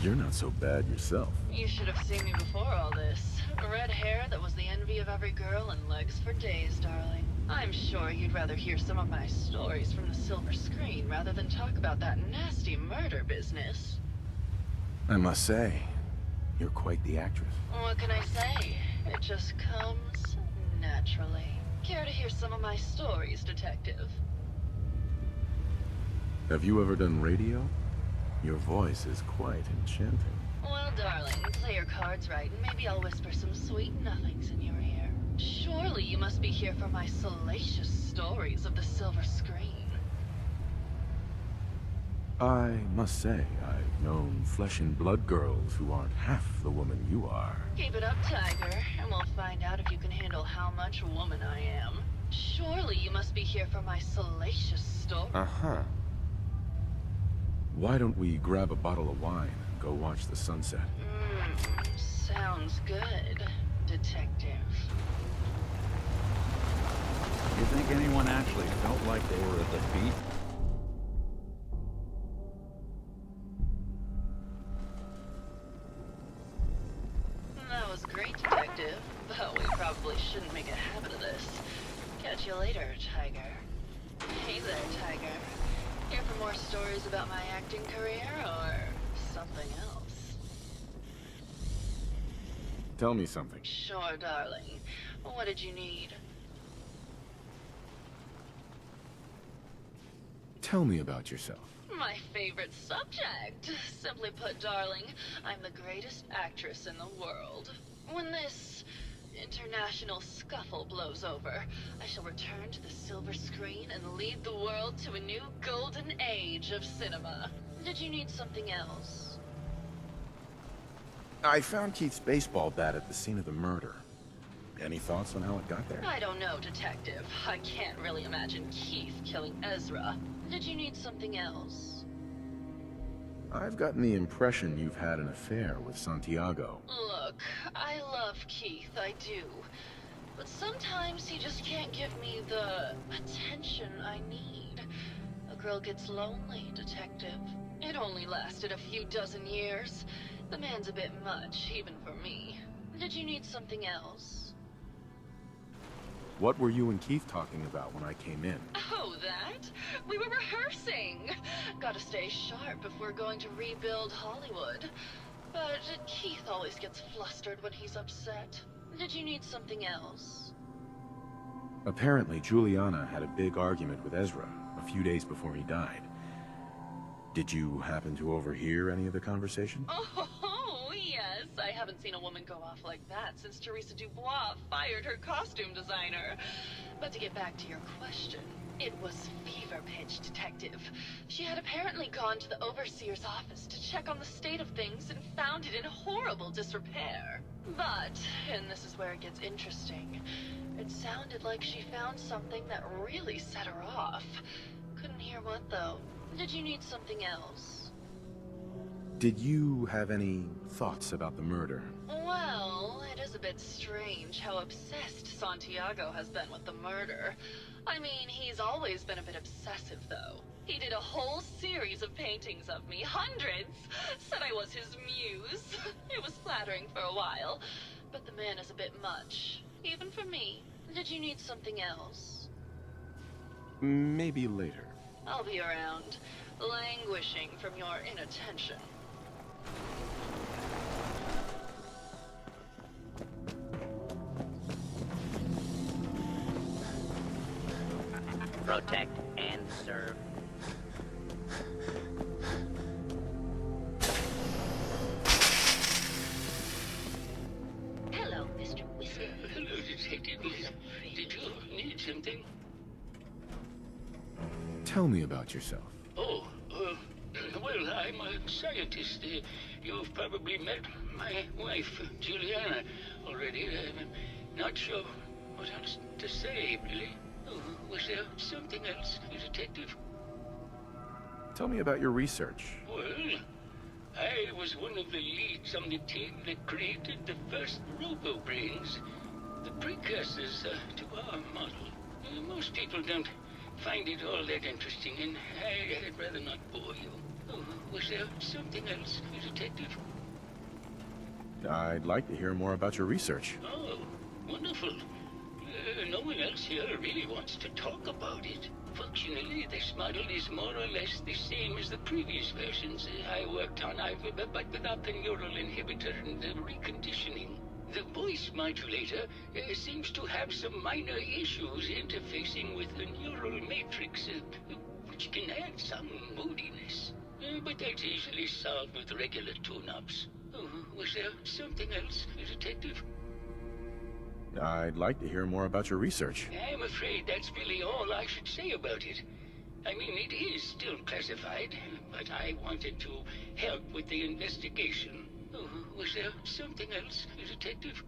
You're not so bad yourself. You should have seen me before all this. Red hair that was the envy of every girl and legs for days, darling. I'm sure you'd rather hear some of my stories from the silver screen rather than talk about that nasty murder business. I must say, you're quite the actress. What can I say? It just comes naturally. Care to hear some of my stories, Detective? Have you ever done radio? Your voice is quite enchanting. Well, darling, play your cards right, and maybe I'll whisper some sweet nothings in your ear. Surely you must be here for my salacious stories of the silver screen. I must say, I've known flesh and blood girls who aren't half the woman you are. Keep it up, Tiger, and we'll find out if you can handle how much woman I am. Surely you must be here for my salacious story. Uh-huh. Why don't we grab a bottle of wine and go watch the sunset? Sounds good, Detective. You think anyone actually felt like they were at the beat? That was great, Detective, but we probably shouldn't make a habit of this. Catch you later, Tiger. Hey there, Tiger. Here for more stories about my acting career, or something else? Tell me something. Sure, darling. What did you need? Tell me about yourself. My favorite subject. Simply put, darling, I'm the greatest actress in the world. When this international scuffle blows over, I shall return to the silver screen and lead the world to a new golden age of cinema. Did you need something else? I found Keith's baseball bat at the scene of the murder. Any thoughts on how it got there? I don't know, Detective. I can't really imagine Keith killing Ezra. Did you need something else? I've gotten the impression you've had an affair with Santiago. Look, I love Keith, I do. But sometimes he just can't give me the attention I need. A girl gets lonely, Detective. It only lasted a few dozen years. The man's a bit much, even for me. Did you need something else? What were you and Keith talking about when I came in? Oh, that? We were rehearsing. Gotta stay sharp if we're going to rebuild Hollywood. But Keith always gets flustered when he's upset. Did you need something else? Apparently, Juliana had a big argument with Ezra a few days before he died. Did you happen to overhear any of the conversation? Oh, yes. I haven't seen a woman go off like that since Teresa Dubois fired her costume designer. But to get back to your question, it was fever pitch, Detective. She had apparently gone to the overseer's office to check on the state of things and found it in horrible disrepair. But, and this is where it gets interesting, it sounded like she found something that really set her off. Couldn't hear what, though. Did you need something else? Did you have any thoughts about the murder? Well, it is a bit strange how obsessed Santiago has been with the murder. I mean, he's always been a bit obsessive, though. He did a whole series of paintings of me, hundreds, said I was his muse. It was flattering for a while, but the man is a bit much, even for me. Did you need something else? Maybe later. I'll be around, languishing from your inattention. Protect and serve. Hello, Mr. Whisker. Hello, Detective. Did you need something? Tell me about yourself. Oh, well, I'm a scientist. You've probably met my wife, Juliana, already. I'm not sure what else to say, really. Oh, was there something else, Detective? Tell me about your research. Well, I was one of the leads on the team that created the first robo-brains, the precursors to our model. Most people don't find it all that interesting, and I'd rather not bore you. Oh, was there something else, Detective? I'd like to hear more about your research. Oh, wonderful. no one else here really wants to talk about it. Functionally, this model is more or less the same as the previous versions I worked on, but without the neural inhibitor and the reconditioning. The voice modulator seems to have some minor issues interfacing with the neural matrix, which can add some moodiness. But that's easily solved with regular tune-ups. Oh, was there something else, Detective? I'd like to hear more about your research. I'm afraid that's really all I should say about it. I mean, it is still classified, but I wanted to help with the investigation. Oh, was there something else, Detective?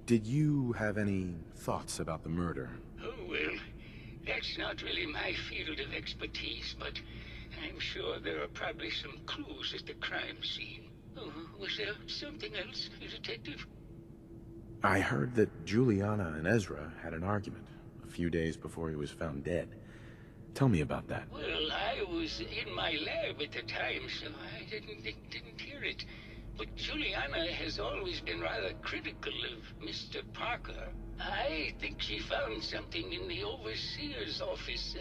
Did you have any thoughts about the murder? Oh, well, that's not really my field of expertise, but I'm sure there are probably some clues at the crime scene. Oh, was there something else, Detective? I heard that Juliana and Ezra had an argument a few days before he was found dead. Tell me about that. Well, I was in my lab at the time, so I didn't hear it. But Juliana has always been rather critical of Mr. Parker. I think she found something in the overseer's office.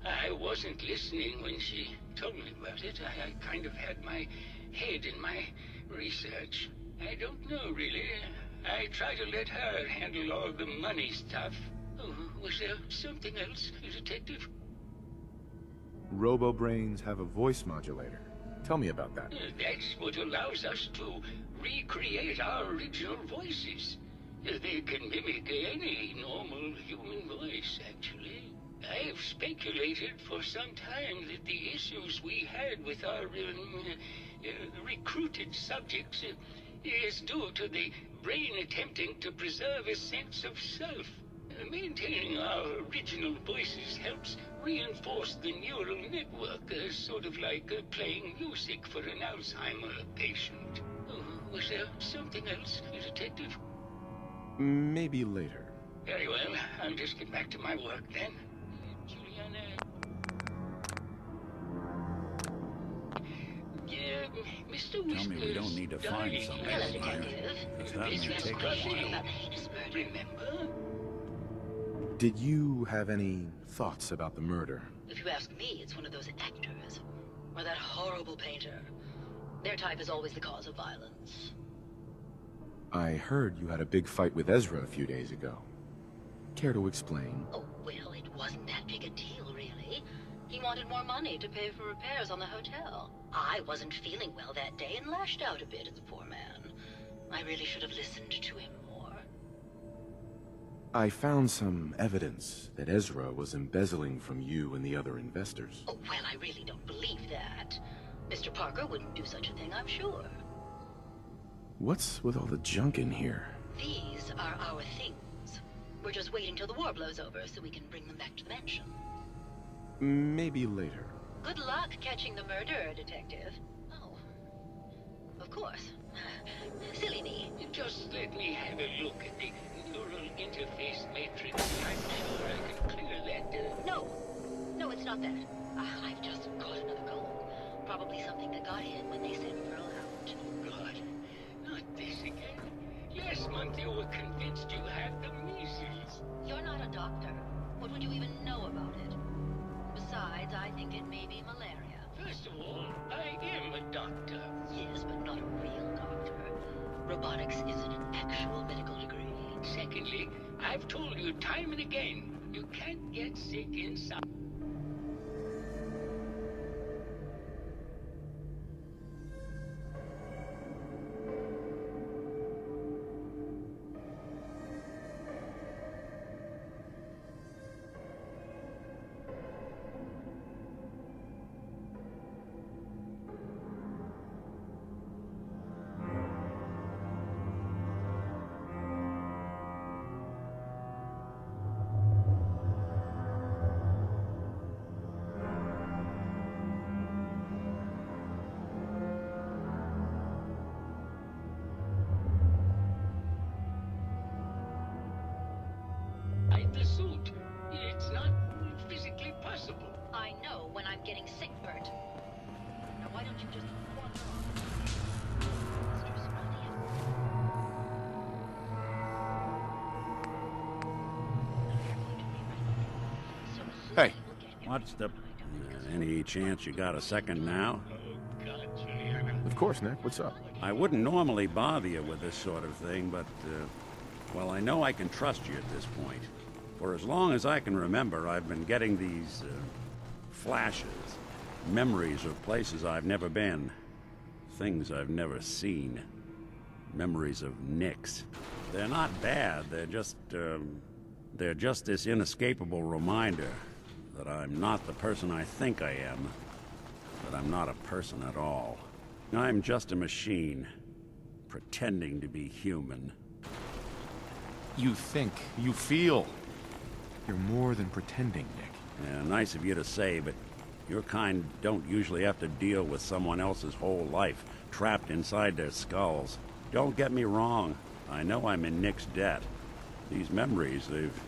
I wasn't listening when she told me about it. I kind of had my head in my research. I don't know, really. I try to let her handle all the money stuff. Oh, was there something else, Detective? Robo-brains have a voice modulator. Tell me about that. That's what allows us to recreate our original voices. They can mimic any normal human voice, actually. I've speculated for some time that the issues we had with our recruited subjects is due to the brain attempting to preserve a sense of self. Maintaining our original voices helps reinforce the neural network, sort of like playing music for an Alzheimer patient. Oh, was there something else, Detective? Maybe later. Very well. I'll just get back to my work then. Juliana... Mr. Tell me we don't need to find something, because that may take a while. Remember? Did you have any thoughts about the murder? If you ask me, it's one of those actors. Or that horrible painter. Their type is always the cause of violence. I heard you had a big fight with Ezra a few days ago. Care to explain? Oh, well, it wasn't that big a deal, really. He wanted more money to pay for repairs on the hotel. I wasn't feeling well that day and lashed out a bit at the poor man. I really should have listened to him more. I found some evidence that Ezra was embezzling from you and the other investors. Oh, well, I really don't believe that. Mr. Parker wouldn't do such a thing, I'm sure. What's with all the junk in here? These are our things. We're just waiting till the war blows over so we can bring them back to the mansion. Maybe later. Good luck catching the murderer, Detective. Oh. Of course. Silly me. Just let me have a look at the neural interface matrix. I'm sure I can clear that. No. No, it's not that. I've just caught another cold. Probably something that got in when they sent Pearl out. God. Not this again. Last month you were convinced you had the measles. You're not a doctor. What would you even know about it? Besides, I think it may be malaria. First of all, I am a doctor. Yes, but not a real doctor. Robotics isn't an actual medical degree. Secondly, I've told you time and again, you can't get sick inside. The suit. It's not physically possible. I know when I'm getting sick, Bert. Now why don't you just wander on? What's the... any chance you got a second now? Of course, Nick. What's up? I wouldn't normally bother you with this sort of thing, but, well, I know I can trust you at this point. For as long as I can remember, I've been getting these, flashes. Memories of places I've never been. Things I've never seen. Memories of Nicks. They're not bad, they're just this inescapable reminder that I'm not the person I think I am, that I'm not a person at all. I'm just a machine, pretending to be human. You think, you feel. You're more than pretending, Nick. Yeah, nice of you to say, but your kind don't usually have to deal with someone else's whole life, trapped inside their skulls. Don't get me wrong, I know I'm in Nick's debt. These memories, they've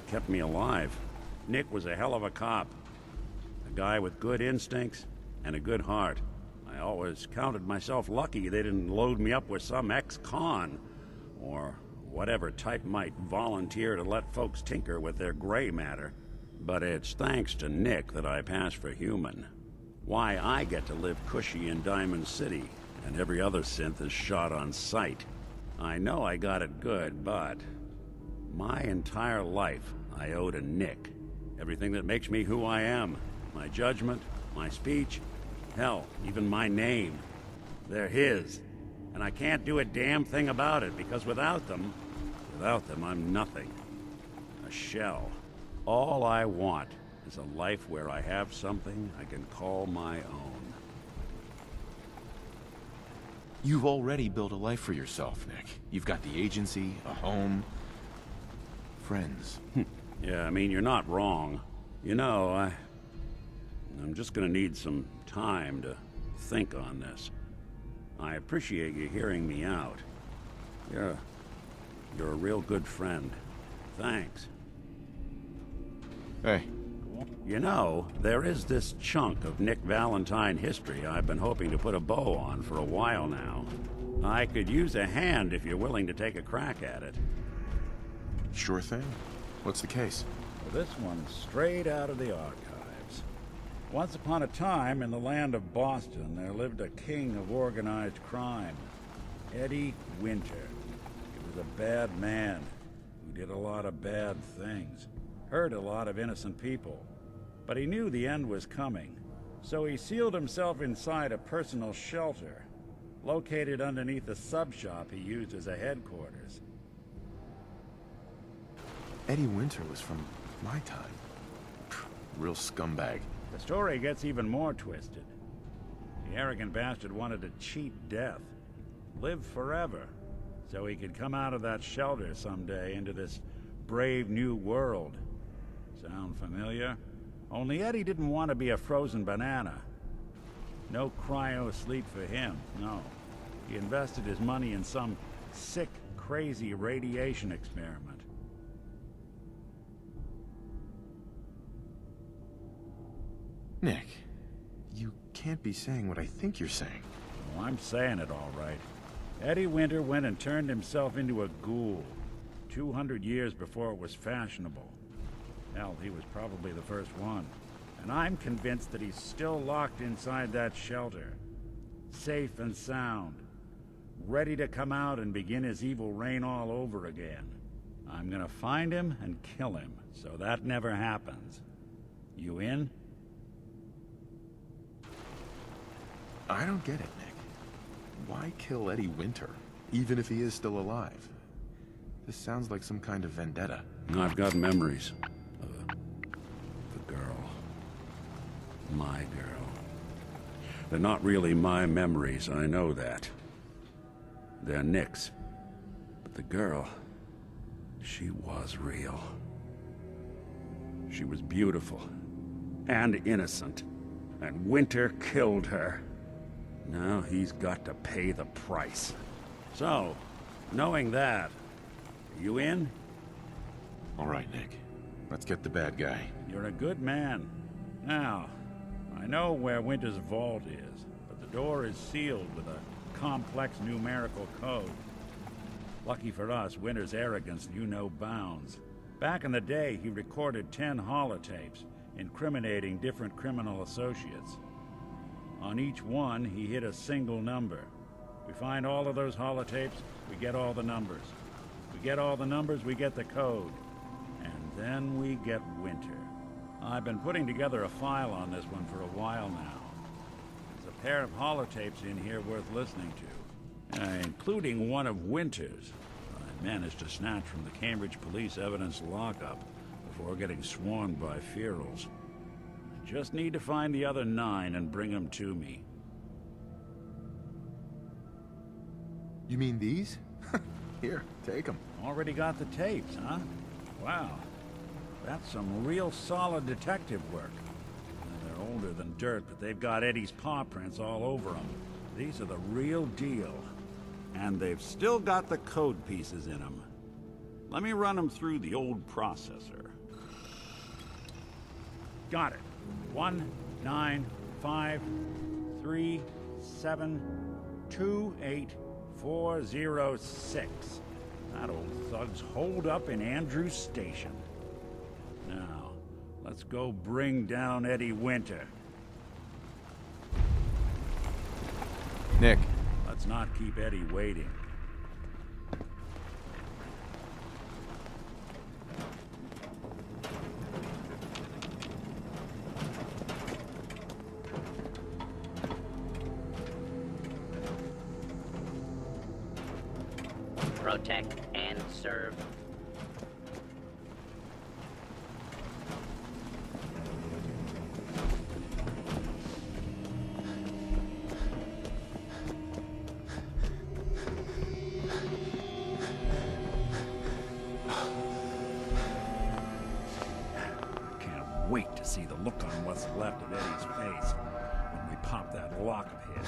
kept me alive. Nick was a hell of a cop. A guy with good instincts and a good heart. I always counted myself lucky they didn't load me up with some ex-con, or whatever type might volunteer to let folks tinker with their gray matter. But it's thanks to Nick that I pass for human. Why I get to live cushy in Diamond City, and every other synth is shot on sight. I know I got it good, but my entire life I owe to Nick. Everything that makes me who I am. My judgment, my speech, hell, even my name. They're his. And I can't do a damn thing about it, because without them, I'm nothing. A shell. All I want is a life where I have something I can call my own. You've already built a life for yourself, Nick. You've got the agency, a home, friends. Yeah, I mean, you're not wrong. You know, I'm just gonna need some time to think on this. I appreciate you hearing me out. You're a real good friend. Thanks. Hey. You know, there is this chunk of Nick Valentine history I've been hoping to put a bow on for a while now. I could use a hand if you're willing to take a crack at it. Sure thing. What's the case? Well, this one's straight out of the archives. Once upon a time, in the land of Boston, there lived a king of organized crime, Eddie Winter. He was a bad man who did a lot of bad things, hurt a lot of innocent people. But he knew the end was coming, so he sealed himself inside a personal shelter, located underneath a sub-shop he used as a headquarters. Eddie Winter was from my time. Real scumbag. The story gets even more twisted. The arrogant bastard wanted to cheat death, live forever, so he could come out of that shelter someday into this brave new world. Sound familiar? Only Eddie didn't want to be a frozen banana. No cryo sleep for him, no. He invested his money in some sick, crazy radiation experiment. Nick, you can't be saying what I think you're saying. Oh, I'm saying it all right. Eddie Winter went and turned himself into a ghoul 200 years before it was fashionable. Hell, he was probably the first one. And I'm convinced that he's still locked inside that shelter. Safe and sound. Ready to come out and begin his evil reign all over again. I'm gonna find him and kill him, so that never happens. You in? I don't get it, Nick. Why kill Eddie Winter, even if he is still alive? This sounds like some kind of vendetta. I've got memories. The girl. My girl. They're not really my memories, I know that. They're Nick's. But the girl, she was real. She was beautiful. And innocent. And Winter killed her. Now he's got to pay the price. So, knowing that, you in? All right, Nick. Let's get the bad guy. You're a good man. Now, I know where Winter's vault is, but the door is sealed with a complex numerical code. Lucky for us, Winter's arrogance knew no bounds. Back in the day, he recorded 10 holotapes, incriminating different criminal associates. On each one, he hit a single number. We find all of those holotapes, we get all the numbers. We get all the numbers, we get the code. And then we get Winter. I've been putting together a file on this one for a while now. There's a pair of holotapes in here worth listening to, including one of Winter's. I managed to snatch from the Cambridge Police evidence lockup before getting swarmed by ferals. I just need to find the other 9 and bring them to me. You mean these? Here, take them. Already got the tapes, huh? Wow. That's some real solid detective work. They're older than dirt, but they've got Eddie's paw prints all over them. These are the real deal. And they've still got the code pieces in them. Let me run them through the old processor. Got it. 19553728406. That old thug's holed up in Andrews Station. Now, let's go bring down Eddie Winter. Nick. Let's not keep Eddie waiting. Protect and serve. Wait to see the look on what's left of Eddie's face when we pop that lock of his.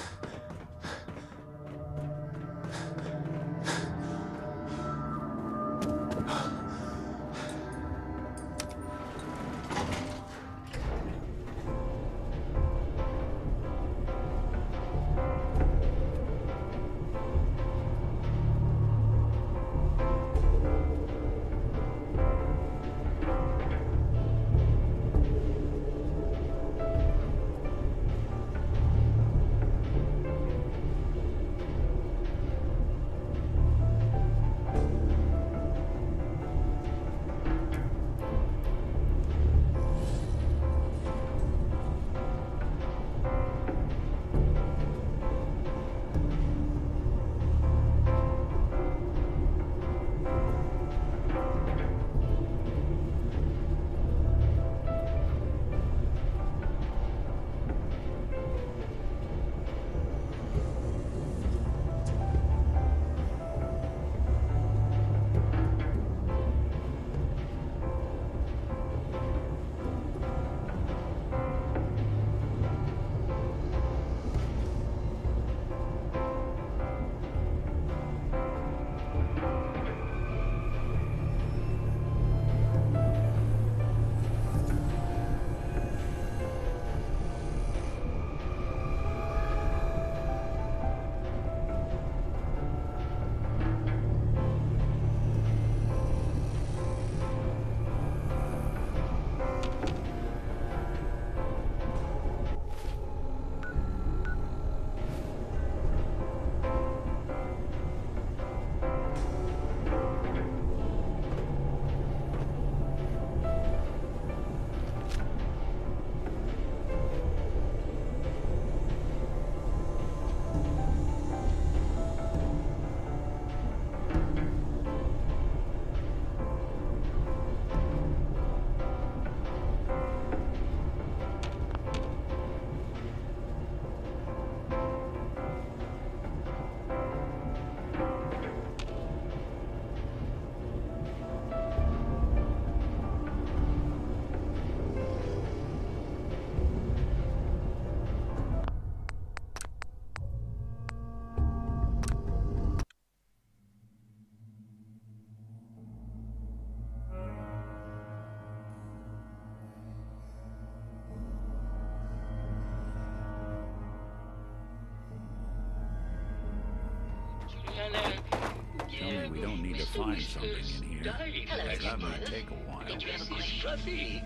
We don't need to find something in here. That might take a while. Did you have a good coffee?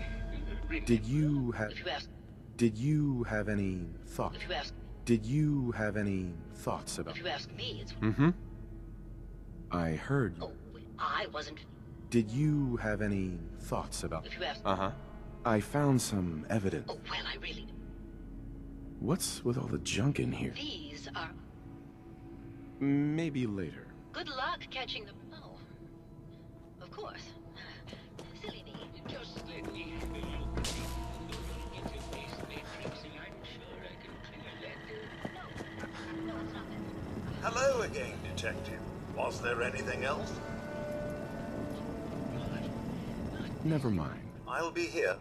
Did you have any thought? Did you have any thoughts about? If you ask me, it's... Mm-hmm. I heard you. Oh, I wasn't... Did you have any thoughts about? If you ask... Uh-huh. I found some evidence. Oh, well, I really... What's with all the junk in here? These are... Maybe later. Good luck catching them. Oh. Of course. Silly me. Just let me have a look at the interface matrix, and I'm sure I can clear that. No, it's not that. Hello again, Detective. Was there anything else? Never mind. I'll be here.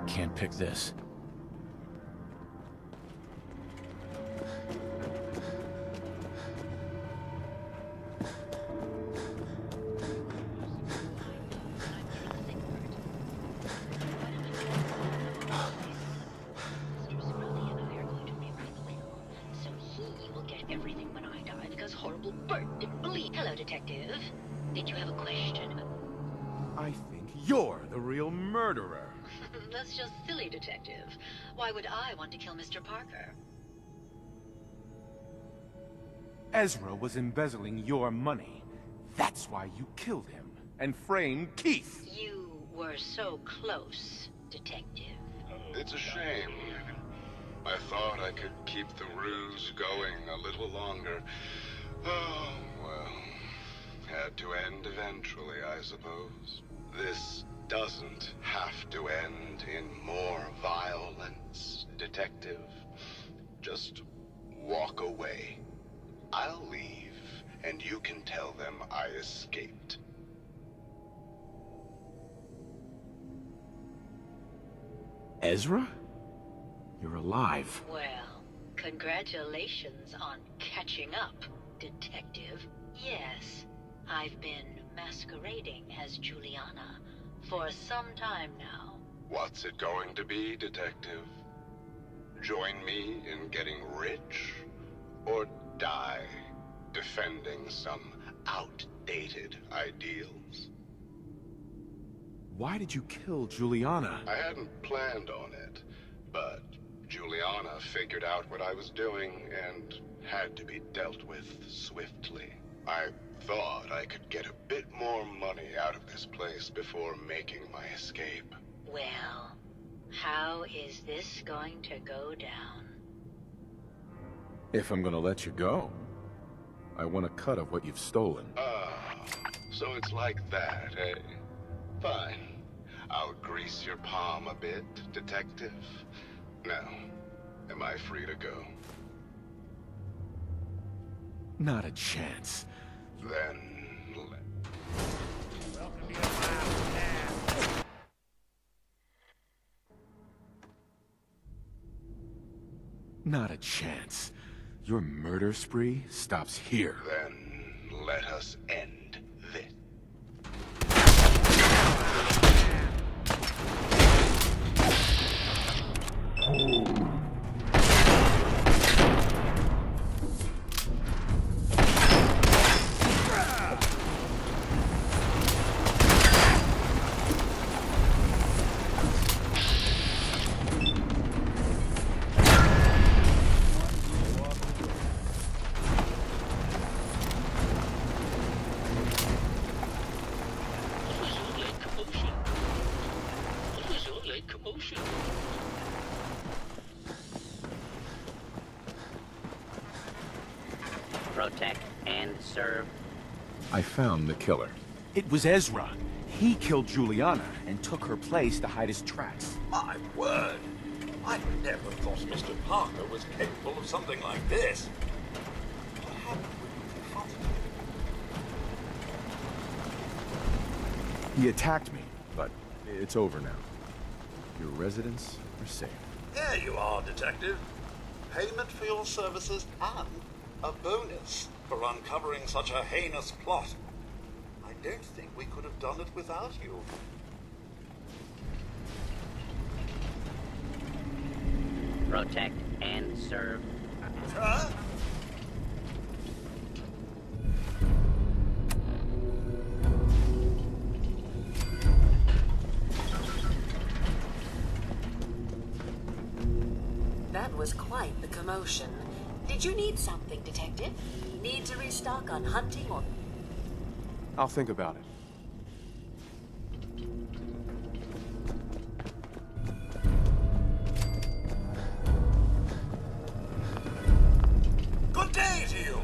Can't pick this. Everything when I die because horrible Bert didn't believe. Hello, Detective. Did you have a question? I think you're the real murderer. That's just silly, Detective. Why would I want to kill Mr. Parker? Ezra was embezzling your money. That's why you killed him and framed Keith. You were so close, Detective. It's a shame. I thought I could keep the ruse going a little longer. Oh, well. Had to end eventually, I suppose. This doesn't have to end in more violence, Detective. Just walk away. I'll leave, and you can tell them I escaped. Ezra? You're alive. Well, congratulations on catching up, Detective. Yes, I've been masquerading as Juliana for some time now. What's it going to be, Detective? Join me in getting rich? Or die defending some outdated ideals? Why did you kill Juliana? I hadn't planned on it, but Juliana figured out what I was doing and had to be dealt with swiftly. I thought I could get a bit more money out of this place before making my escape. Well, how is this going to go down? If I'm gonna let you go, I want a cut of what you've stolen. Ah, so it's like that, eh? Fine. I'll grease your palm a bit, Detective. Now, am I free to go? Not a chance. Then Not a chance. Your murder spree stops here. Then let us end this. Protect and serve. I found the killer. It was Ezra. He killed Juliana and took her place to hide his tracks. My word! I never thought Mr. Parker was capable of something like this. What happened when you confronted him? He attacked me, but it's over now. Your residents are safe. There you are, Detective. Payment for your services and a bonus for uncovering such a heinous plot. I don't think we could have done it without you. Protect and serve. Huh? That was quite the commotion. Did you need something, Detective? Need to restock on hunting or... I'll think about it. Good day to you!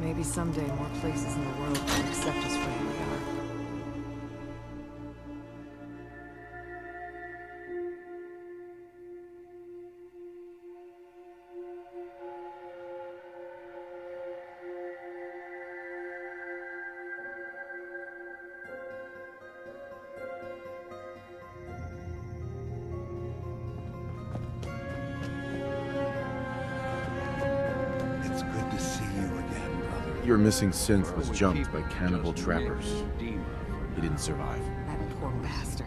Maybe someday more places in the world will accept us for who we are. Your missing synth was jumped by cannibal trappers. He didn't survive. That poor bastard.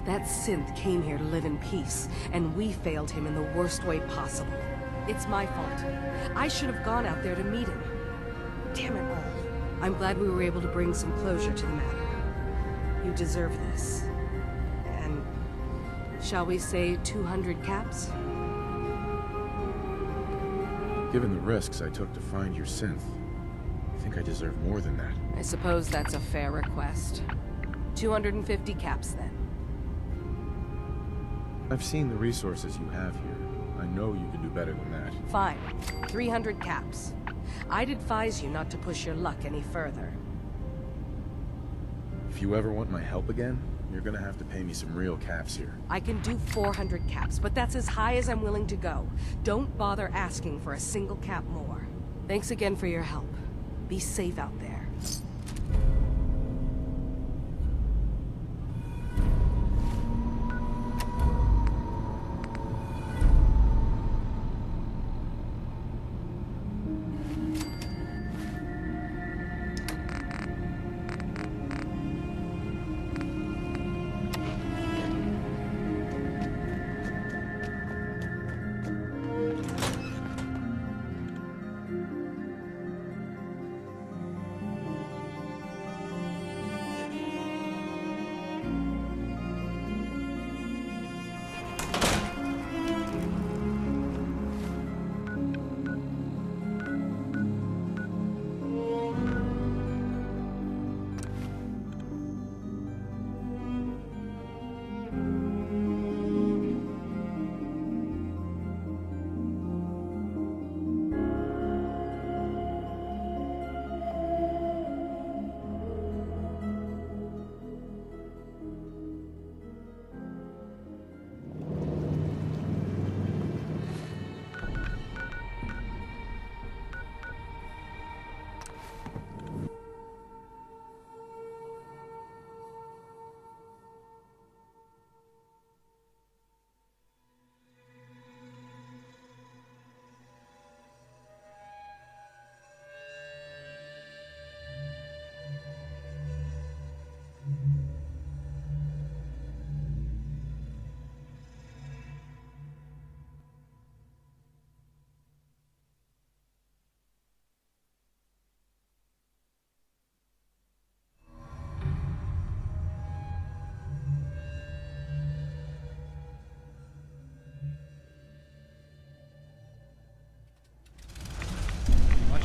That synth came here to live in peace, and we failed him in the worst way possible. It's my fault. I should have gone out there to meet him. Damn it all. I'm glad we were able to bring some closure to the matter. You deserve this. And shall we say 200 caps? Given the risks I took to find your synth, I think I deserve more than that. I suppose that's a fair request. 250 caps, then. I've seen the resources you have here. I know you can do better than that. Fine. 300 caps. I'd advise you not to push your luck any further. If you ever want my help again, you're gonna have to pay me some real caps here. I can do 400 caps, but that's as high as I'm willing to go. Don't bother asking for a single cap more. Thanks again for your help. Be safe out there.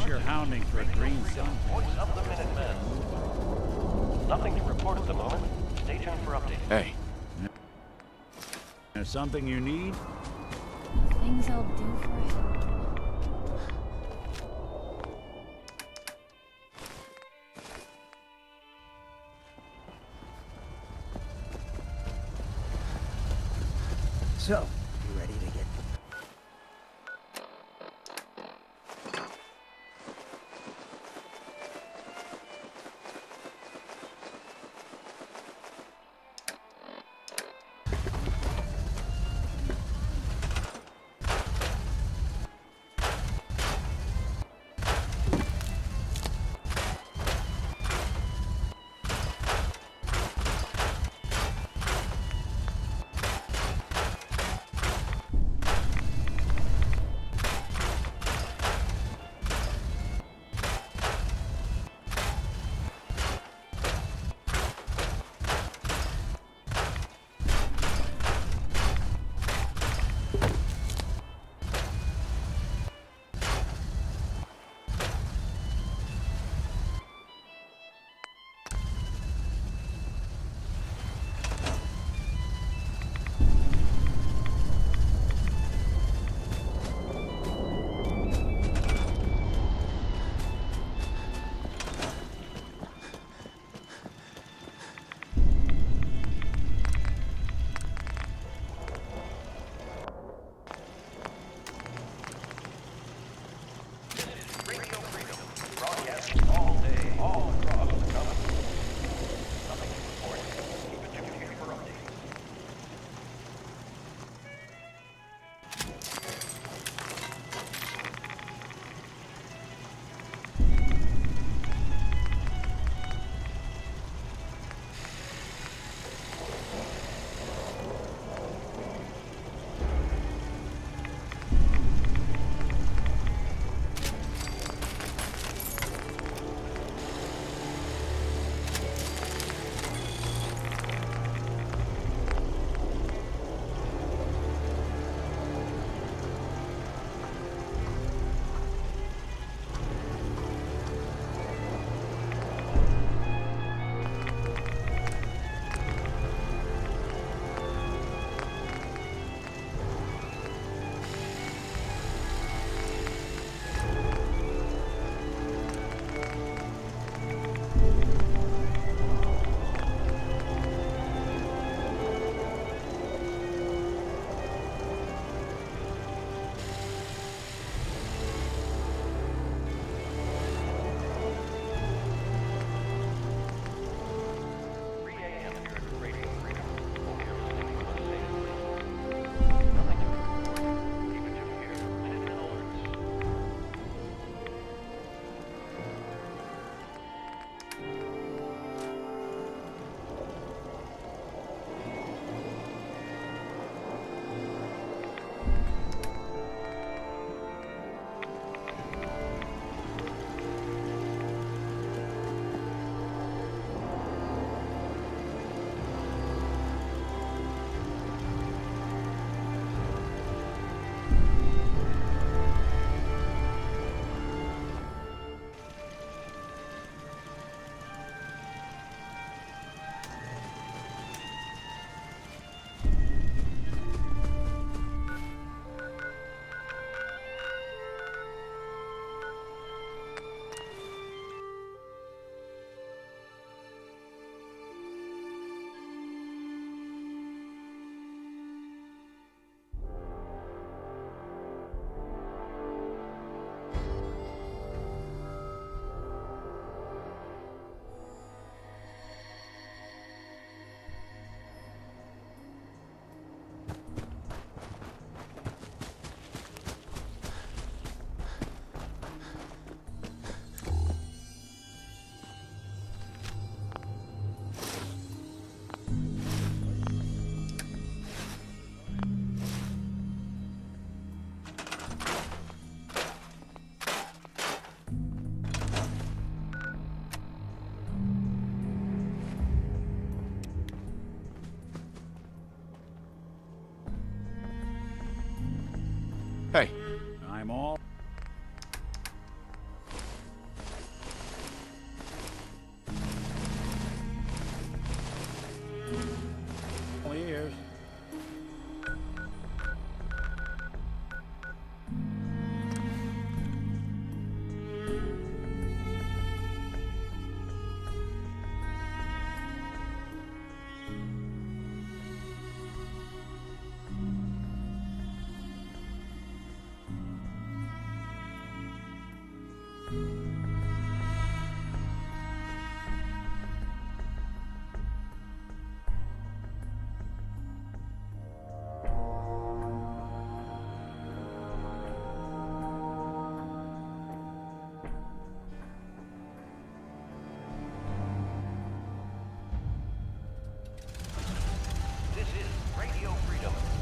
You're hounding for a green sun. Voice of the Minutemen. Nothing to report at the moment. Stay tuned for updates. Hey. There's something you need? Things I'll do for him. So, you ready to get...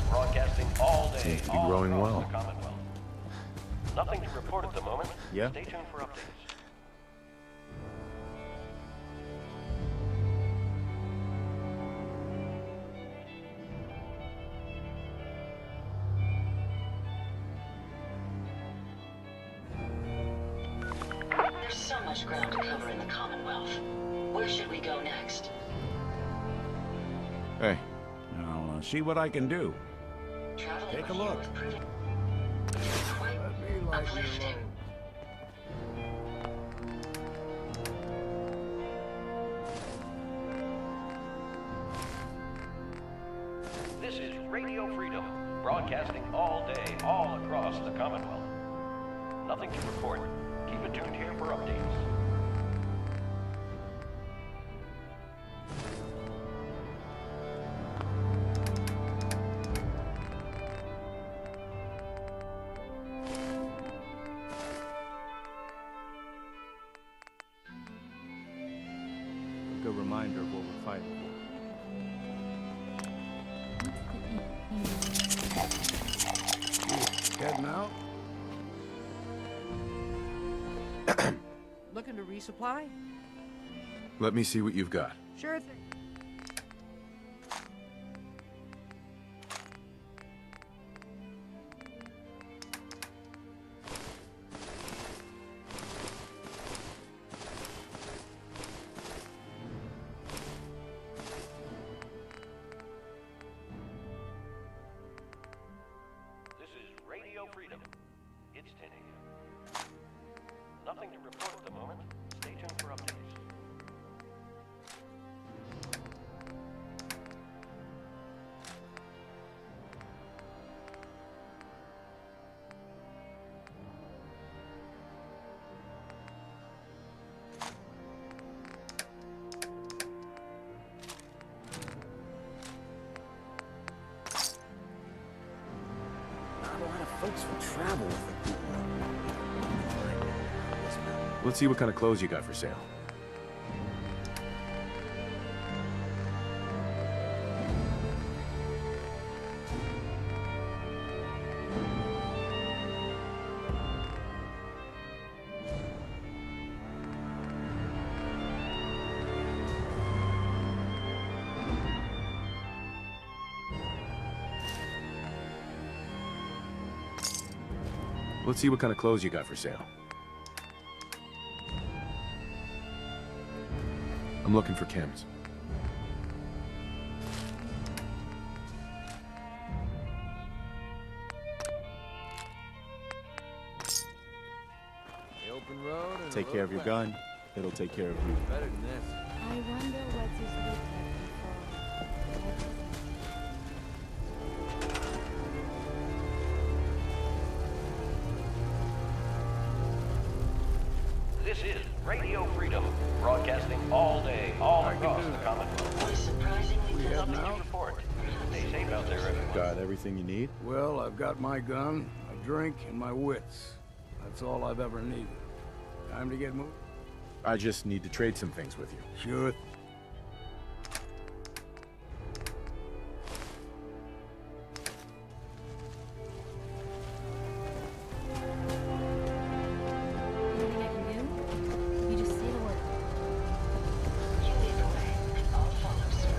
Broadcasting all day, Seems to be all growing across well. the Commonwealth. Nothing to report at the moment. Yeah? Stay tuned for updates. There's so much ground to cover in the Commonwealth. Where should we go next? Hey. I'll see what I can do. Traveling Take a with you look. is proving quite uplifting. This is Radio Freedom, broadcasting all day, all across the Commonwealth. Nothing to report. Keep it tuned here for updates. A good reminder of what we're fighting for. Heading out? Looking to resupply? Let me see what you've got. Sure thing. This is Radio Freedom. It's 10 a.m. Nothing to report at the moment. Stay tuned for updates. Not a lot of folks will travel with it. Let's see what kind of clothes you got for sale. Let's see what kind of clothes you got for sale. I'm looking for chems. The open road and Take care of your gun, it'll take care of you. Better than this. I wonder what this looked like before. This is Radio Freedom, broadcasting all day, all across the Commonwealth. Surprisingly, Nothing to report. Stay safe out there, everyone. Got everything you need? Well, I've got my gun, a drink, and my wits. That's all I've ever needed. Time to get moving? I just need to trade some things with you. Sure. Anything I can do? You just say the word. You lead the way, and I'll follow suit.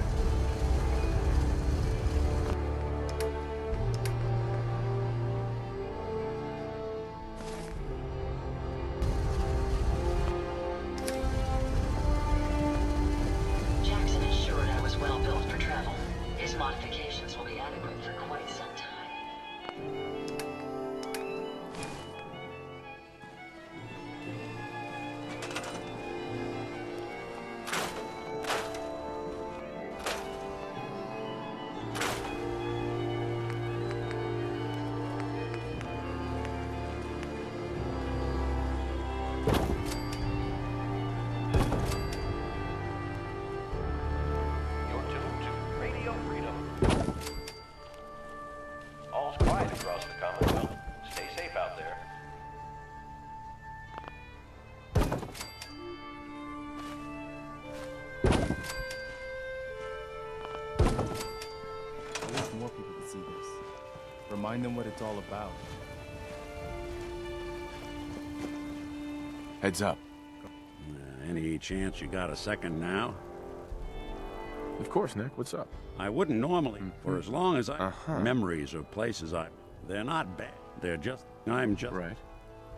Remind them what it's all about. Heads up. Any chance you got a second now? Of course, Nick. What's up? I wouldn't normally, for as long as I... Memories of places they're not bad. They're just... I'm just... Right.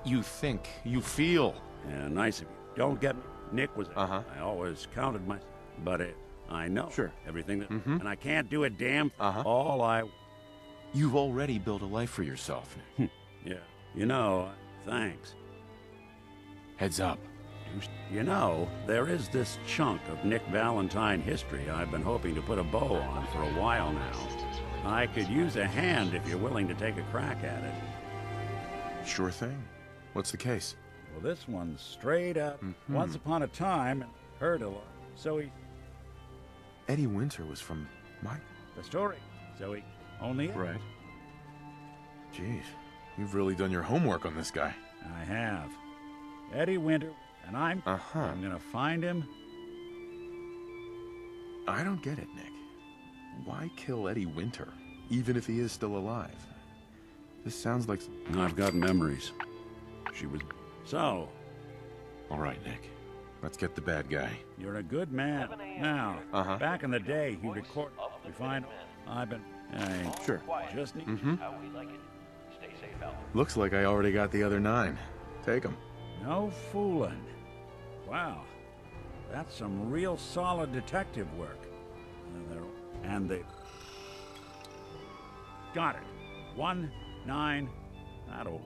You think. You feel. Yeah, nice of you. Don't get me. Nick was... I always counted my... But I know. Sure. Everything that... And I can't do a damn... All I... You've already built a life for yourself, Nick. Yeah. You know, thanks. Heads up. You know, there is this chunk of Nick Valentine history I've been hoping to put a bow on for a while now. I could use a hand if you're willing to take a crack at it. Sure thing. What's the case? Well, this one's straight up. Once upon a time, heard a lot. So he... Eddie Winter was from The story. So he only... Right. Jeez, you've really done your homework on this guy. I have. Eddie Winter, and I'm gonna find him. I don't get it, Nick. Why kill Eddie Winter, even if he is still alive? This sounds like... I've got memories. She was... So... All right, Nick. Let's get the bad guy. You're a good man. Now, back in the day, he recorded... We find... I've been... Sure. Just need... How we like it. Stay safe out. Looks like I already got the other 9. Take them. No fooling. Wow. That's some real solid detective work. And they... Got it. 1, 9... That'll...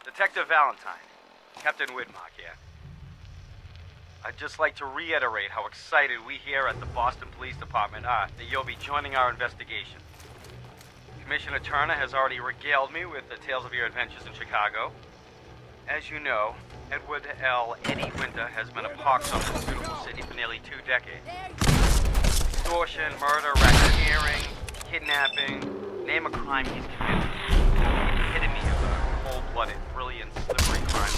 Detective Valentine, Captain Widmark here. I'd just like to reiterate how excited we here at the Boston Police Department are that you'll be joining our investigation. Commissioner Turner has already regaled me with the tales of your adventures in Chicago. As you know, Edward L. Eddie Winter has been a pox on this beautiful city for nearly 2 decades. Extortion, murder, racketeering, kidnapping, name a crime he's committed. The epitome of a cold-blooded, brilliant, slippery crime.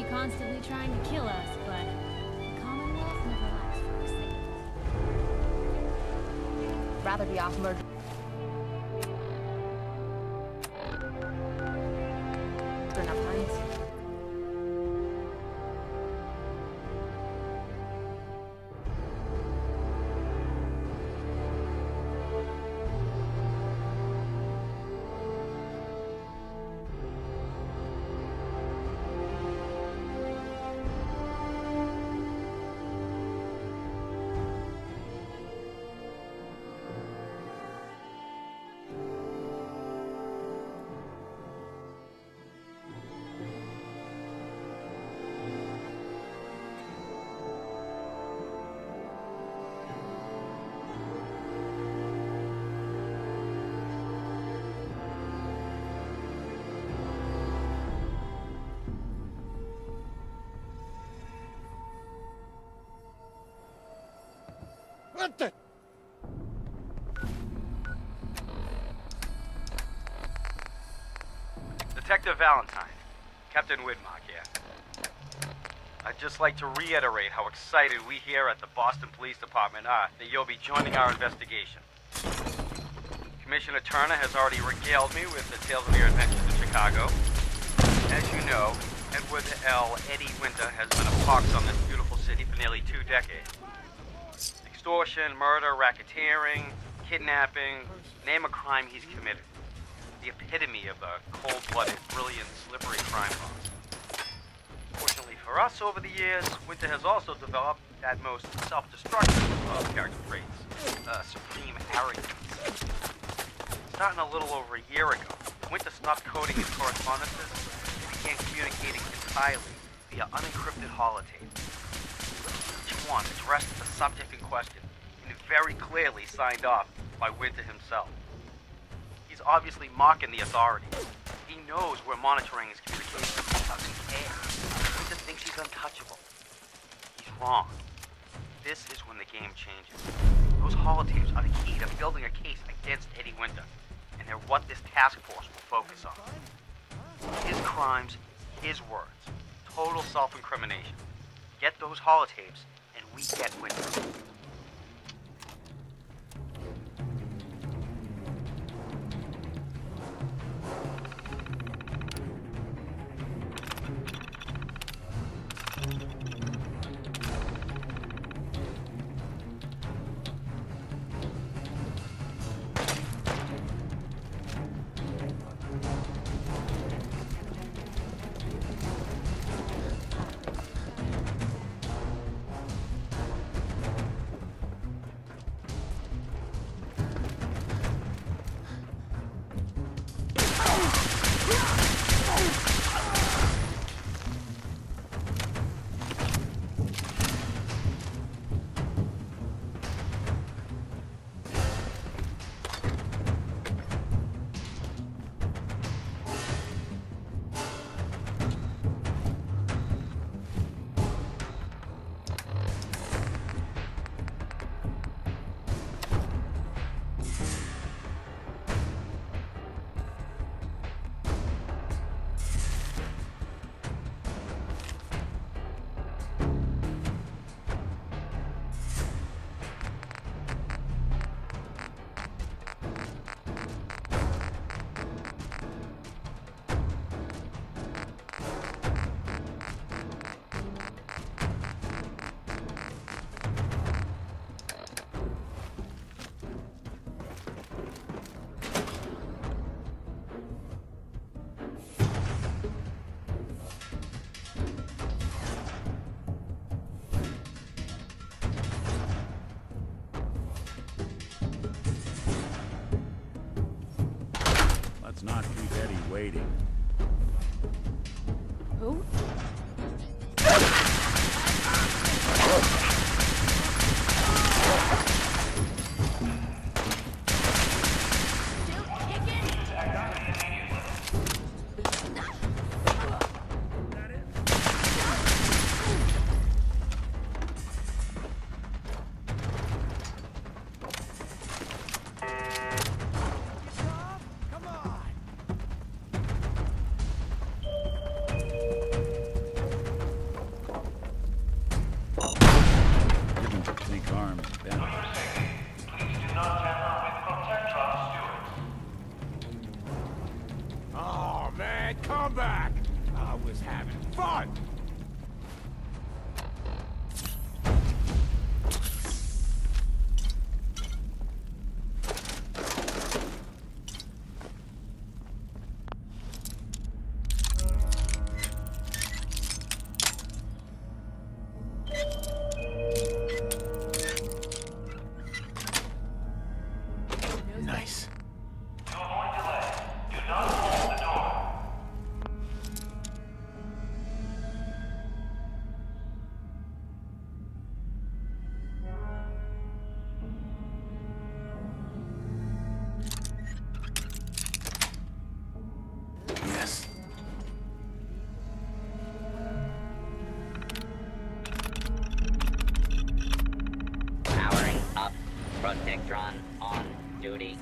Constantly trying to kill us, but the Commonwealth never lacks for a second. Rather be off murder. Enough times. Detective Valentine, Captain Widmark here. I'd just like to reiterate how excited we here at the Boston Police Department are that you'll be joining our investigation. Commissioner Turner has already regaled me with the tales of your adventures in Chicago. As you know, Edward L. Eddie Winter has been a pox on this beautiful city for nearly 2 decades. Extortion, murder, racketeering, kidnapping, name a crime he's committed. The epitome of a cold-blooded, brilliant, slippery crime boss. Fortunately for us, over the years, Winter has also developed that most self-destructive of character traits, supreme arrogance. Starting a little over a year ago, Winter stopped coding his correspondences and began communicating entirely via unencrypted holotape. Each one addressed the subject in question and very clearly signed off by Winter himself. He's obviously mocking the authorities. He knows we're monitoring his communications. He doesn't care. Winter thinks he's untouchable. He's wrong. This is when the game changes. Those holotapes are the key to building a case against Eddie Winter, and they're what this task force will focus on. His crimes, his words. Total self-incrimination. Get those holotapes, and we get Winter. Let's not keep Eddie waiting. Who? Oh, man, come back! I was having fun! Nice. Protectron on duty.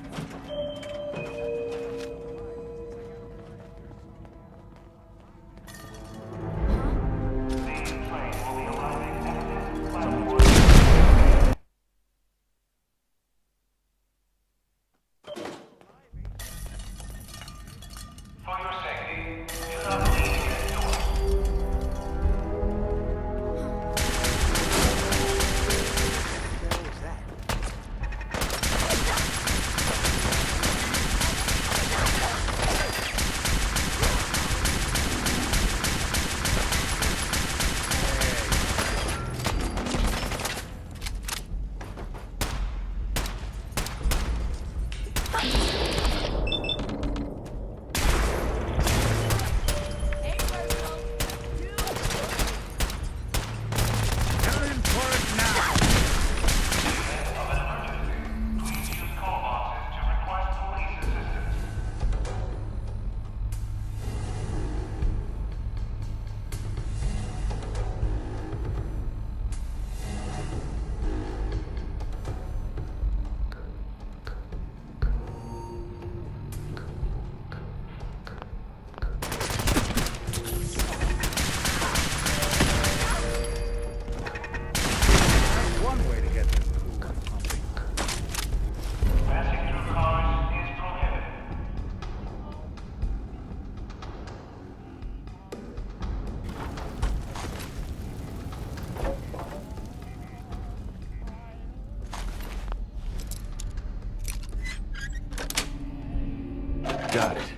Got it.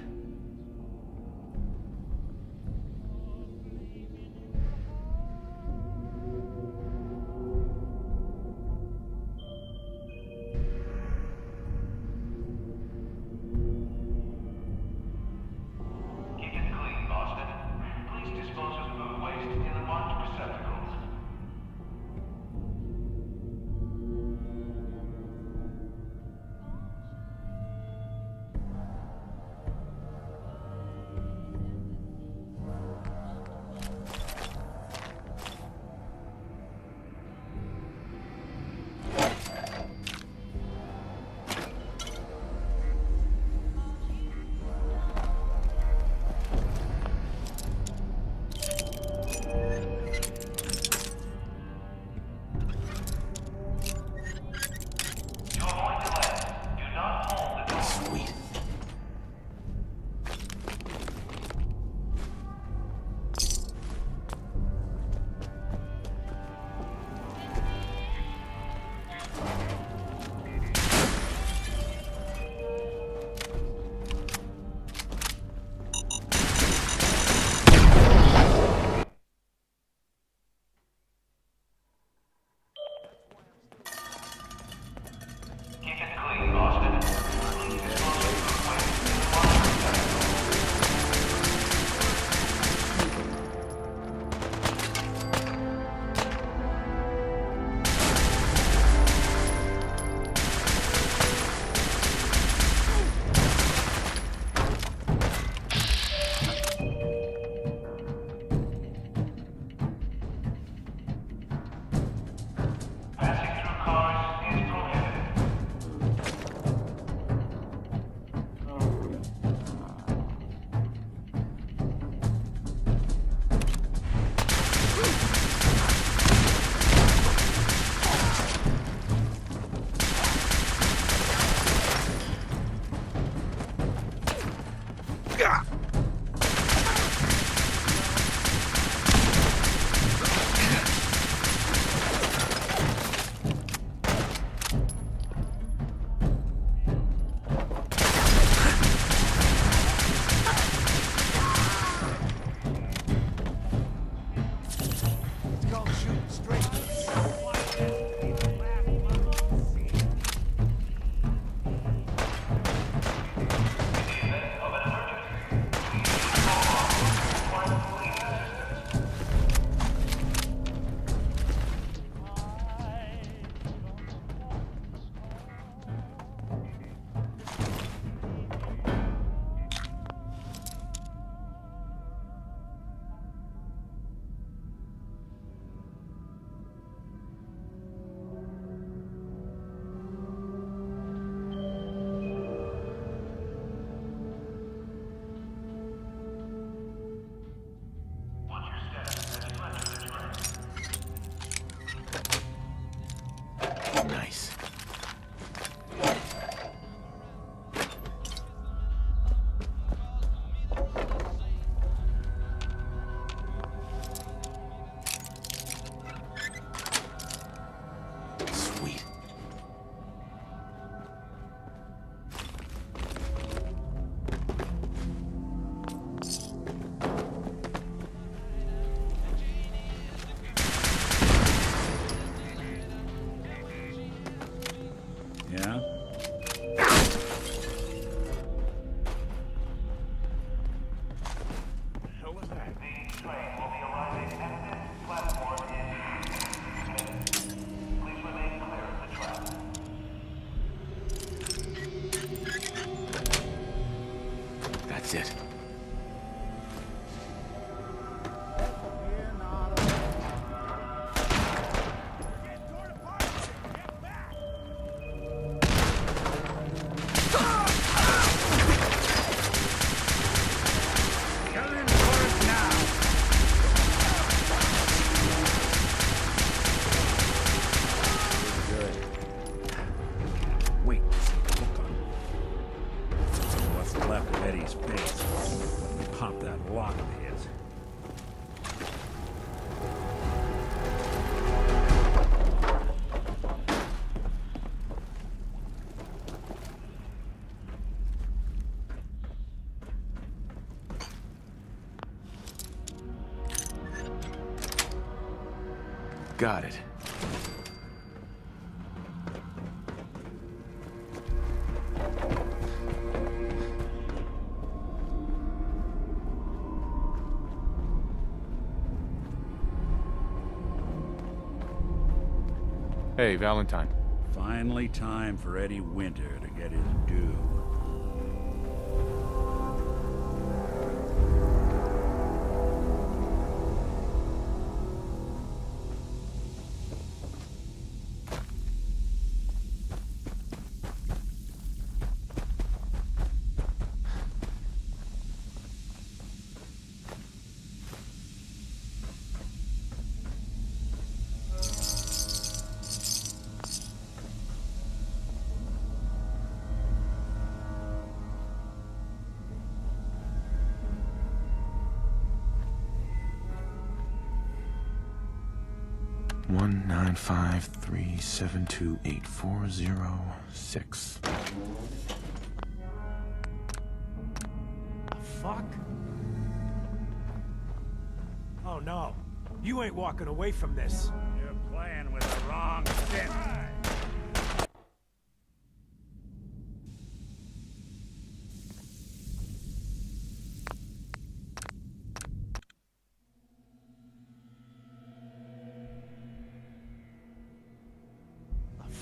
That's it. Got it. Hey, Valentine. Finally time for Eddie Winter to get his due. One 953728406. The fuck? Oh no. You ain't walking away from this. You're playing with the wrong shit.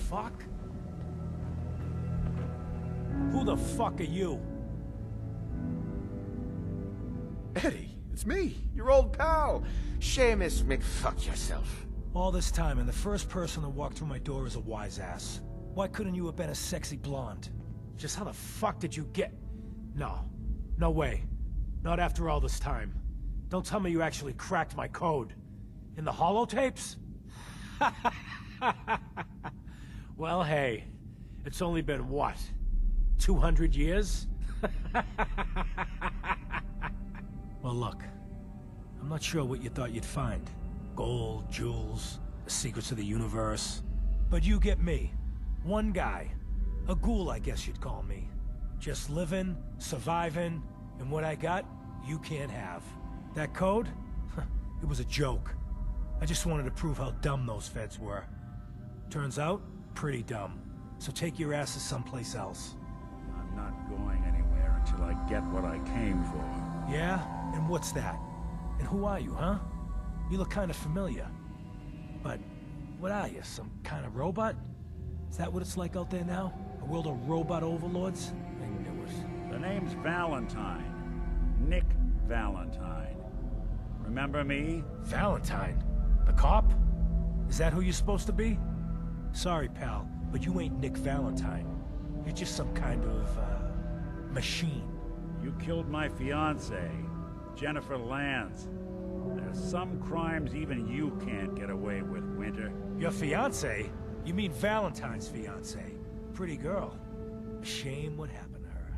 Fuck? Who the fuck are you? Eddie, it's me, your old pal. Seamus McFuck yourself. All this time, and the first person to walk through my door is a wise ass. Why couldn't you have been a sexy blonde? Just how the fuck did you get... No. No way. Not after all this time. Don't tell me you actually cracked my code. In the holotapes? Well, hey, it's only been, what, 200 years? Well, look, I'm not sure what you thought you'd find. Gold, jewels, the secrets of the universe. But you get me. One guy. A ghoul, I guess you'd call me. Just living, surviving, and what I got, you can't have. That code? It was a joke. I just wanted to prove how dumb those feds were. Turns out, pretty dumb. So take your asses someplace else. I'm not going anywhere until I get what I came for. Yeah? And what's that? And who are you, huh? You look kind of familiar. But what are you, some kind of robot? Is that what it's like out there now? A world of robot overlords? I knew it. The name's Valentine. Nick Valentine. Remember me? Valentine? The cop? Is that who you're supposed to be? Sorry, pal, but you ain't Nick Valentine. You're just some kind of, machine. You killed my fiancée, Jennifer Lance. There's some crimes even you can't get away with, Winter. Your fiancée? You mean Valentine's fiancée? Pretty girl. Shame what happened to her.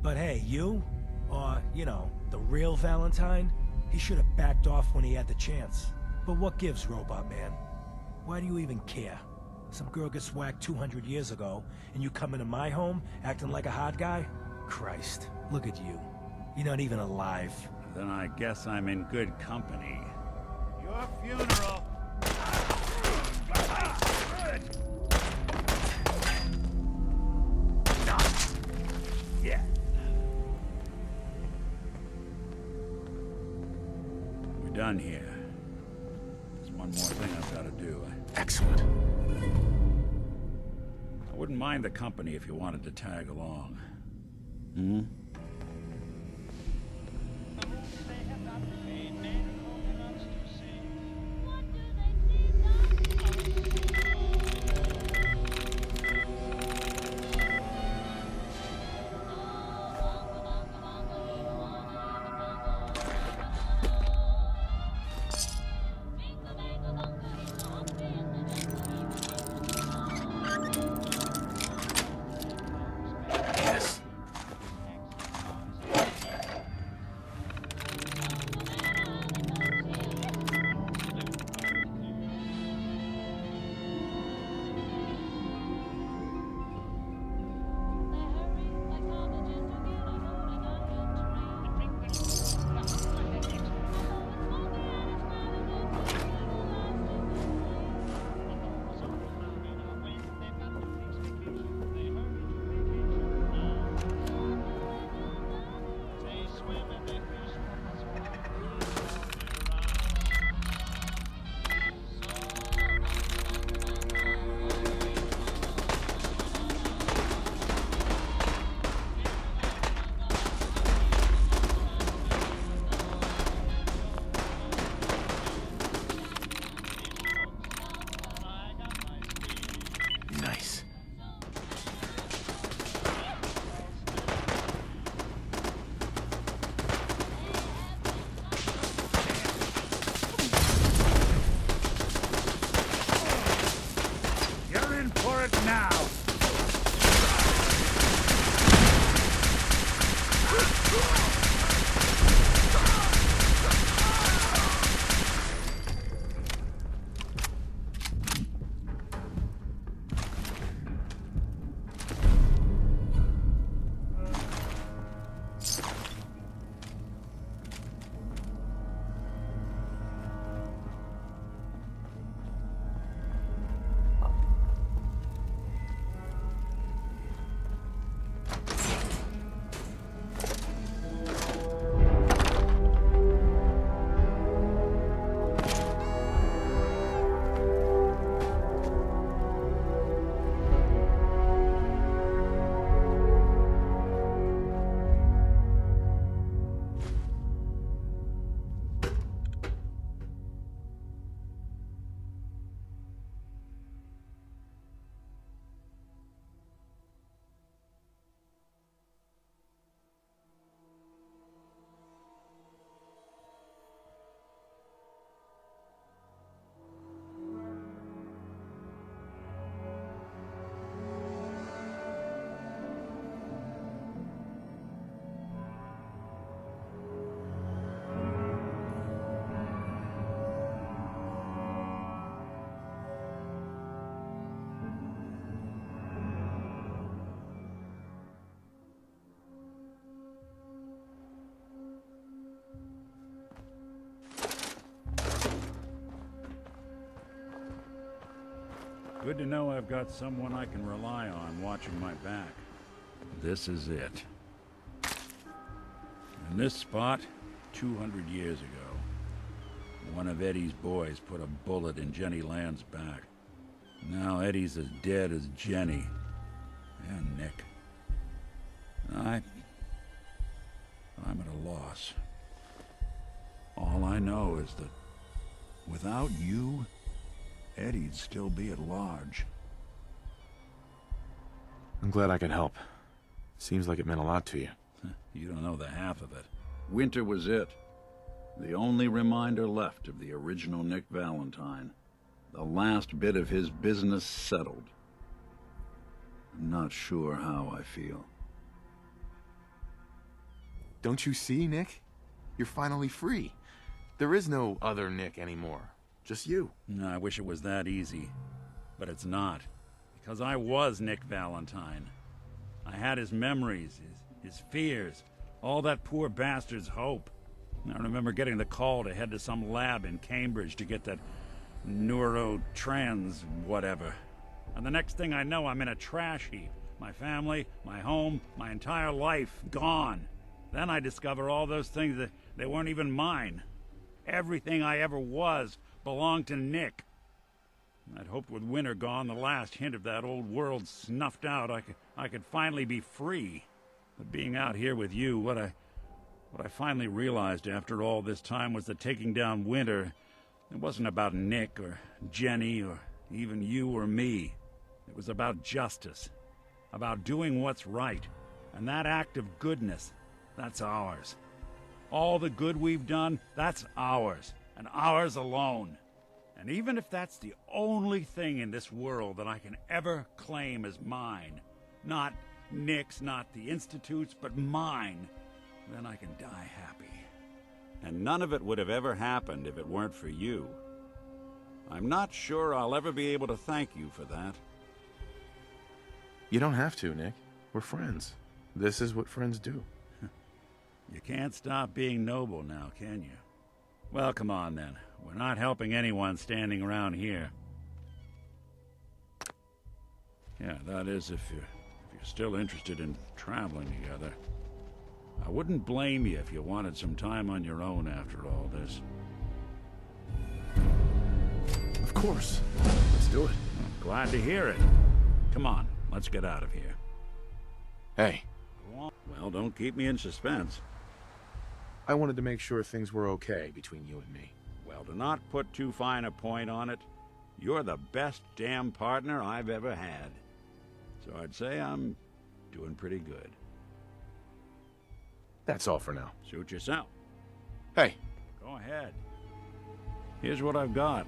But hey, you? Or, you know, the real Valentine? He should have backed off when he had the chance. But what gives, Robot Man? Why do you even care? Some girl gets whacked 200 years ago, and you come into my home acting like a hot guy? Christ, look at you. You're not even alive. Then I guess I'm in good company. Your funeral! Yeah. We're done here. There's one more thing I've got to do. Excellent. I wouldn't mind the company if you wanted to tag along. Hmm? Good to know I've got someone I can rely on watching my back. This is it. In this spot, 200 years ago, one of Eddie's boys put a bullet in Jenny Land's back. Now Eddie's as dead as Jenny. And Nick. I'm at a loss. All I know is that without you, Eddie'd still be at large. I'm glad I could help. Seems like it meant a lot to you. You don't know the half of it. Winter was it. The only reminder left of the original Nick Valentine. The last bit of his business settled. I'm not sure how I feel. Don't you see, Nick? You're finally free. There is no other Nick anymore. Just you. No, I wish it was that easy. But it's not. Because I was Nick Valentine. I had his memories, his fears, all that poor bastard's hope. I remember getting the call to head to some lab in Cambridge to get that neurotrans whatever. And the next thing I know, I'm in a trash heap. My family, my home, my entire life, gone. Then I discover all those things that they weren't even mine. Everything I ever was belonged to Nick. I'd hoped with Winter gone, the last hint of that old world snuffed out, I could finally be free. But being out here with you, what I finally realized after all this time was that taking down Winter, it wasn't about Nick or Jenny or even you or me. It was about justice, about doing what's right. And that act of goodness, that's ours. All the good we've done, that's ours, and ours alone. And even if that's the only thing in this world that I can ever claim as mine, not Nick's, not the Institute's, but mine, then I can die happy. And none of it would have ever happened if it weren't for you. I'm not sure I'll ever be able to thank you for that. You don't have to, Nick. We're friends. This is what friends do. You can't stop being noble now, can you? Well, come on then. We're not helping anyone standing around here. Yeah, that is if you're still interested in traveling together. I wouldn't blame you if you wanted some time on your own after all this. Of course. Let's do it. I'm glad to hear it. Come on, let's get out of here. Hey. Go on. Well, don't keep me in suspense. I wanted to make sure things were okay between you and me. Well, to not put too fine a point on it, you're the best damn partner I've ever had. So I'd say I'm doing pretty good. That's all for now. Suit yourself. Hey. Go ahead. Here's what I've got.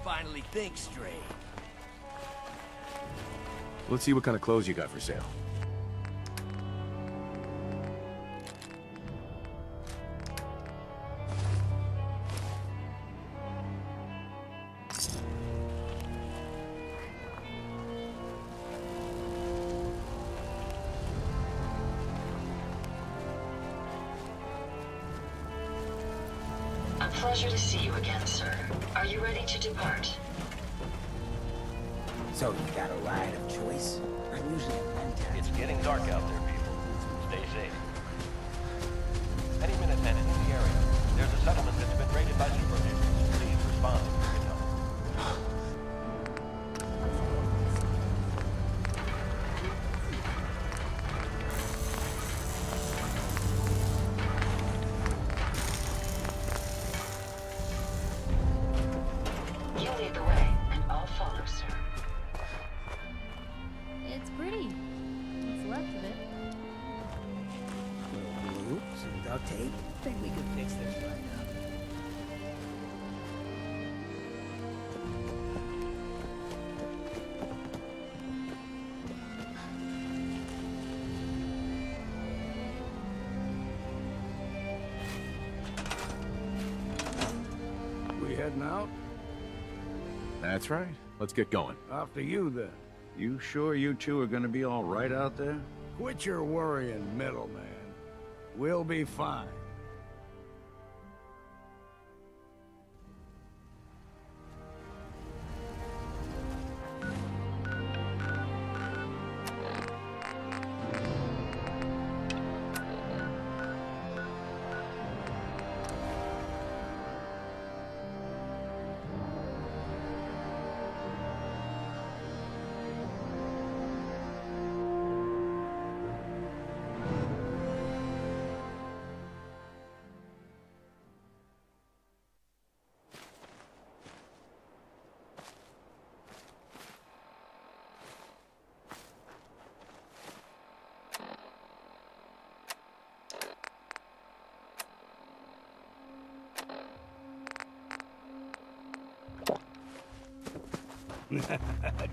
Finally think straight. Let's see what kind of clothes you got for sale. A pleasure to see you again, sir. Are you ready to depart? So you got a ride of choice? I'm usually a contact. It's getting dark out there, people. Stay safe. Any minute then in the area, there's a settlement that's been raided by Sbrosif. Please respond if you can help. think we can fix this right now. We heading out? That's right. Let's get going. After you, then. You sure you two are gonna be all right out there? Quit your worrying, middleman. We'll be fine.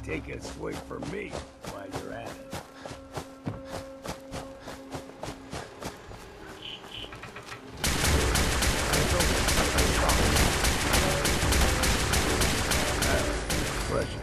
Take a swig for me while you're at it. Pleasure.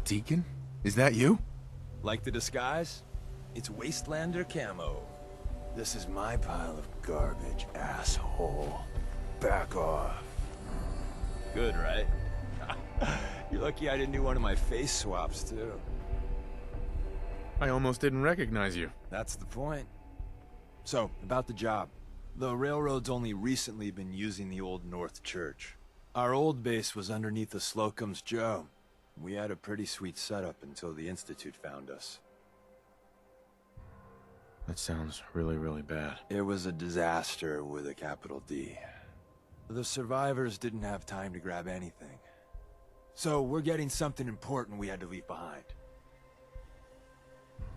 Deacon? Is that you? Like the disguise? It's Wastelander camo. This is my pile of garbage, asshole. Back off. Good, right? You're lucky I didn't do one of my face swaps, too. I almost didn't recognize you. That's the point. So, about the job. The railroad's only recently been using the Old North Church. Our old base was underneath the Slocum's Joe. We had a pretty sweet setup until the Institute found us. That sounds really, really bad. It was a disaster with a capital D. The survivors didn't have time to grab anything. So we're getting something important we had to leave behind.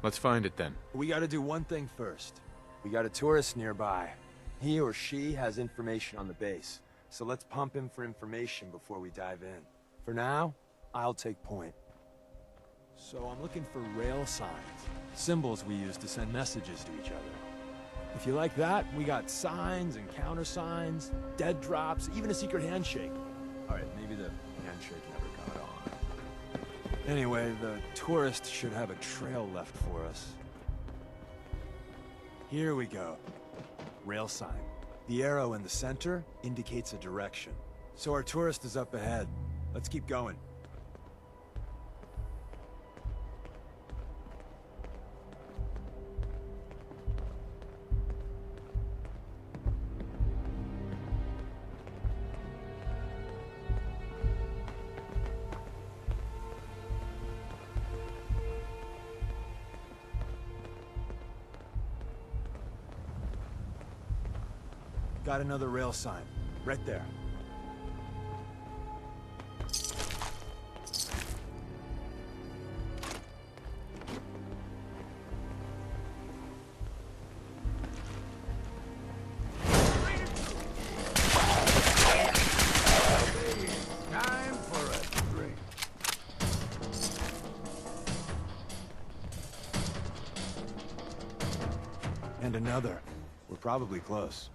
Let's find it then. We gotta do one thing first. We got a tourist nearby. He or she has information on the base. So let's pump him for information before we dive in. For now, I'll take point. So I'm looking for rail signs. Symbols we use to send messages to each other. If you like that, we got signs and countersigns, dead drops, even a secret handshake. Alright, maybe the handshake never got on. Anyway, the tourist should have a trail left for us. Here we go. Rail sign. The arrow in the center indicates a direction. So our tourist is up ahead. Let's keep going. Got another rail sign. Right there. Time for a drink. And another. We're probably close.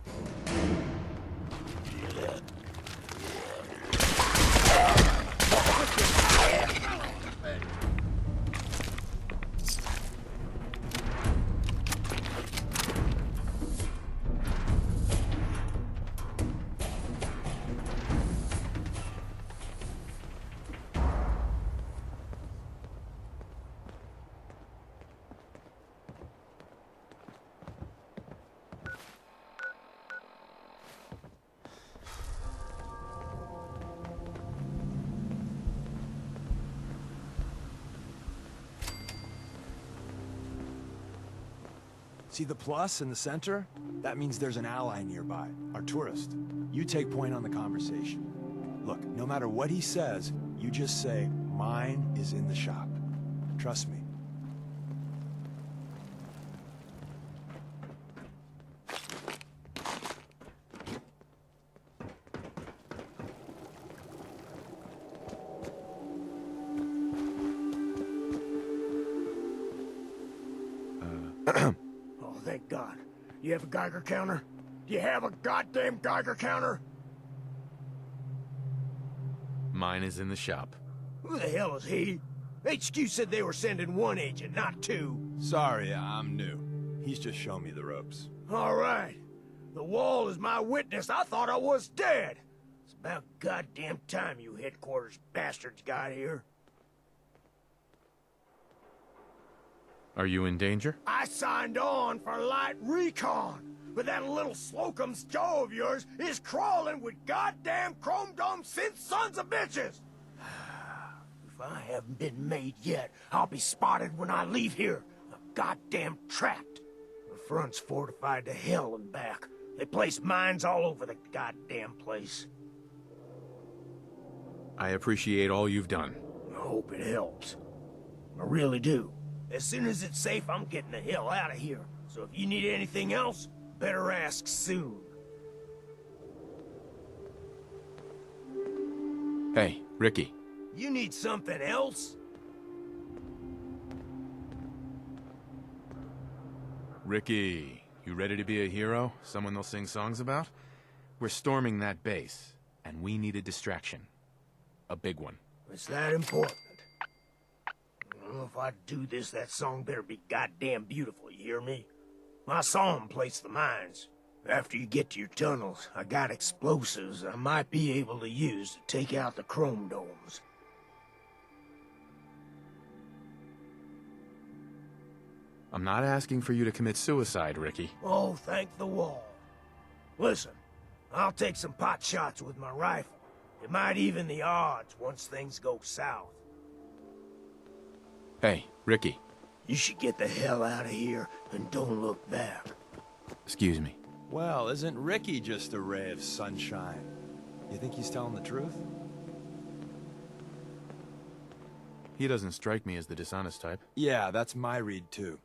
See the plus in the center? That means there's an ally nearby, our tourist. You take point on the conversation. Look, no matter what he says, you just say, mine is in the shop. Trust me. Oh, thank God. You have a Geiger counter? Do you have a goddamn Geiger counter? Mine is in the shop. Who the hell is he? HQ said they were sending one agent, not two. Sorry, I'm new. He's just showing me the ropes. All right. The wall is my witness. I thought I was dead. It's about goddamn time you headquarters bastards got here. Are you in danger? I signed on for light recon, but that little Slocum's Joe of yours is crawling with goddamn chrome dome synth sons of bitches! If I haven't been made yet, I'll be spotted when I leave here. I'm goddamn trapped. The front's fortified to hell and back. They place mines all over the goddamn place. I appreciate all you've done. I hope it helps. I really do. As soon as it's safe, I'm getting the hell out of here. So if you need anything else, better ask soon. Hey, Ricky. You need something else? Ricky, you ready to be a hero? Someone they'll sing songs about? We're storming that base, and we need a distraction. A big one. It's that important. Well, if I do this, that song better be goddamn beautiful, you hear me? I saw him place the mines. After you get to your tunnels, I got explosives I might be able to use to take out the chrome domes. I'm not asking for you to commit suicide, Ricky. Oh, thank the wall. Listen, I'll take some pot shots with my rifle. It might even the odds once things go south. Hey, Ricky. You should get the hell out of here and don't look back. Excuse me. Well, isn't Ricky just a ray of sunshine? You think he's telling the truth? He doesn't strike me as the dishonest type. Yeah, that's my read too.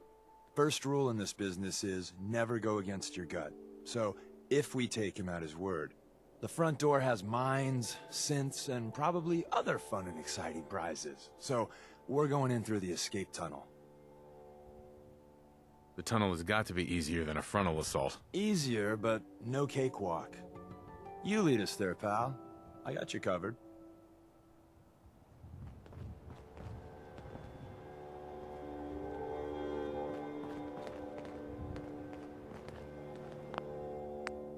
First rule in this business is never go against your gut. So, if we take him at his word, the front door has mines, synths, and probably other fun and exciting prizes. So, we're going in through the escape tunnel. The tunnel has got to be easier than a frontal assault. Easier, but no cakewalk. You lead us there, pal. I got you covered.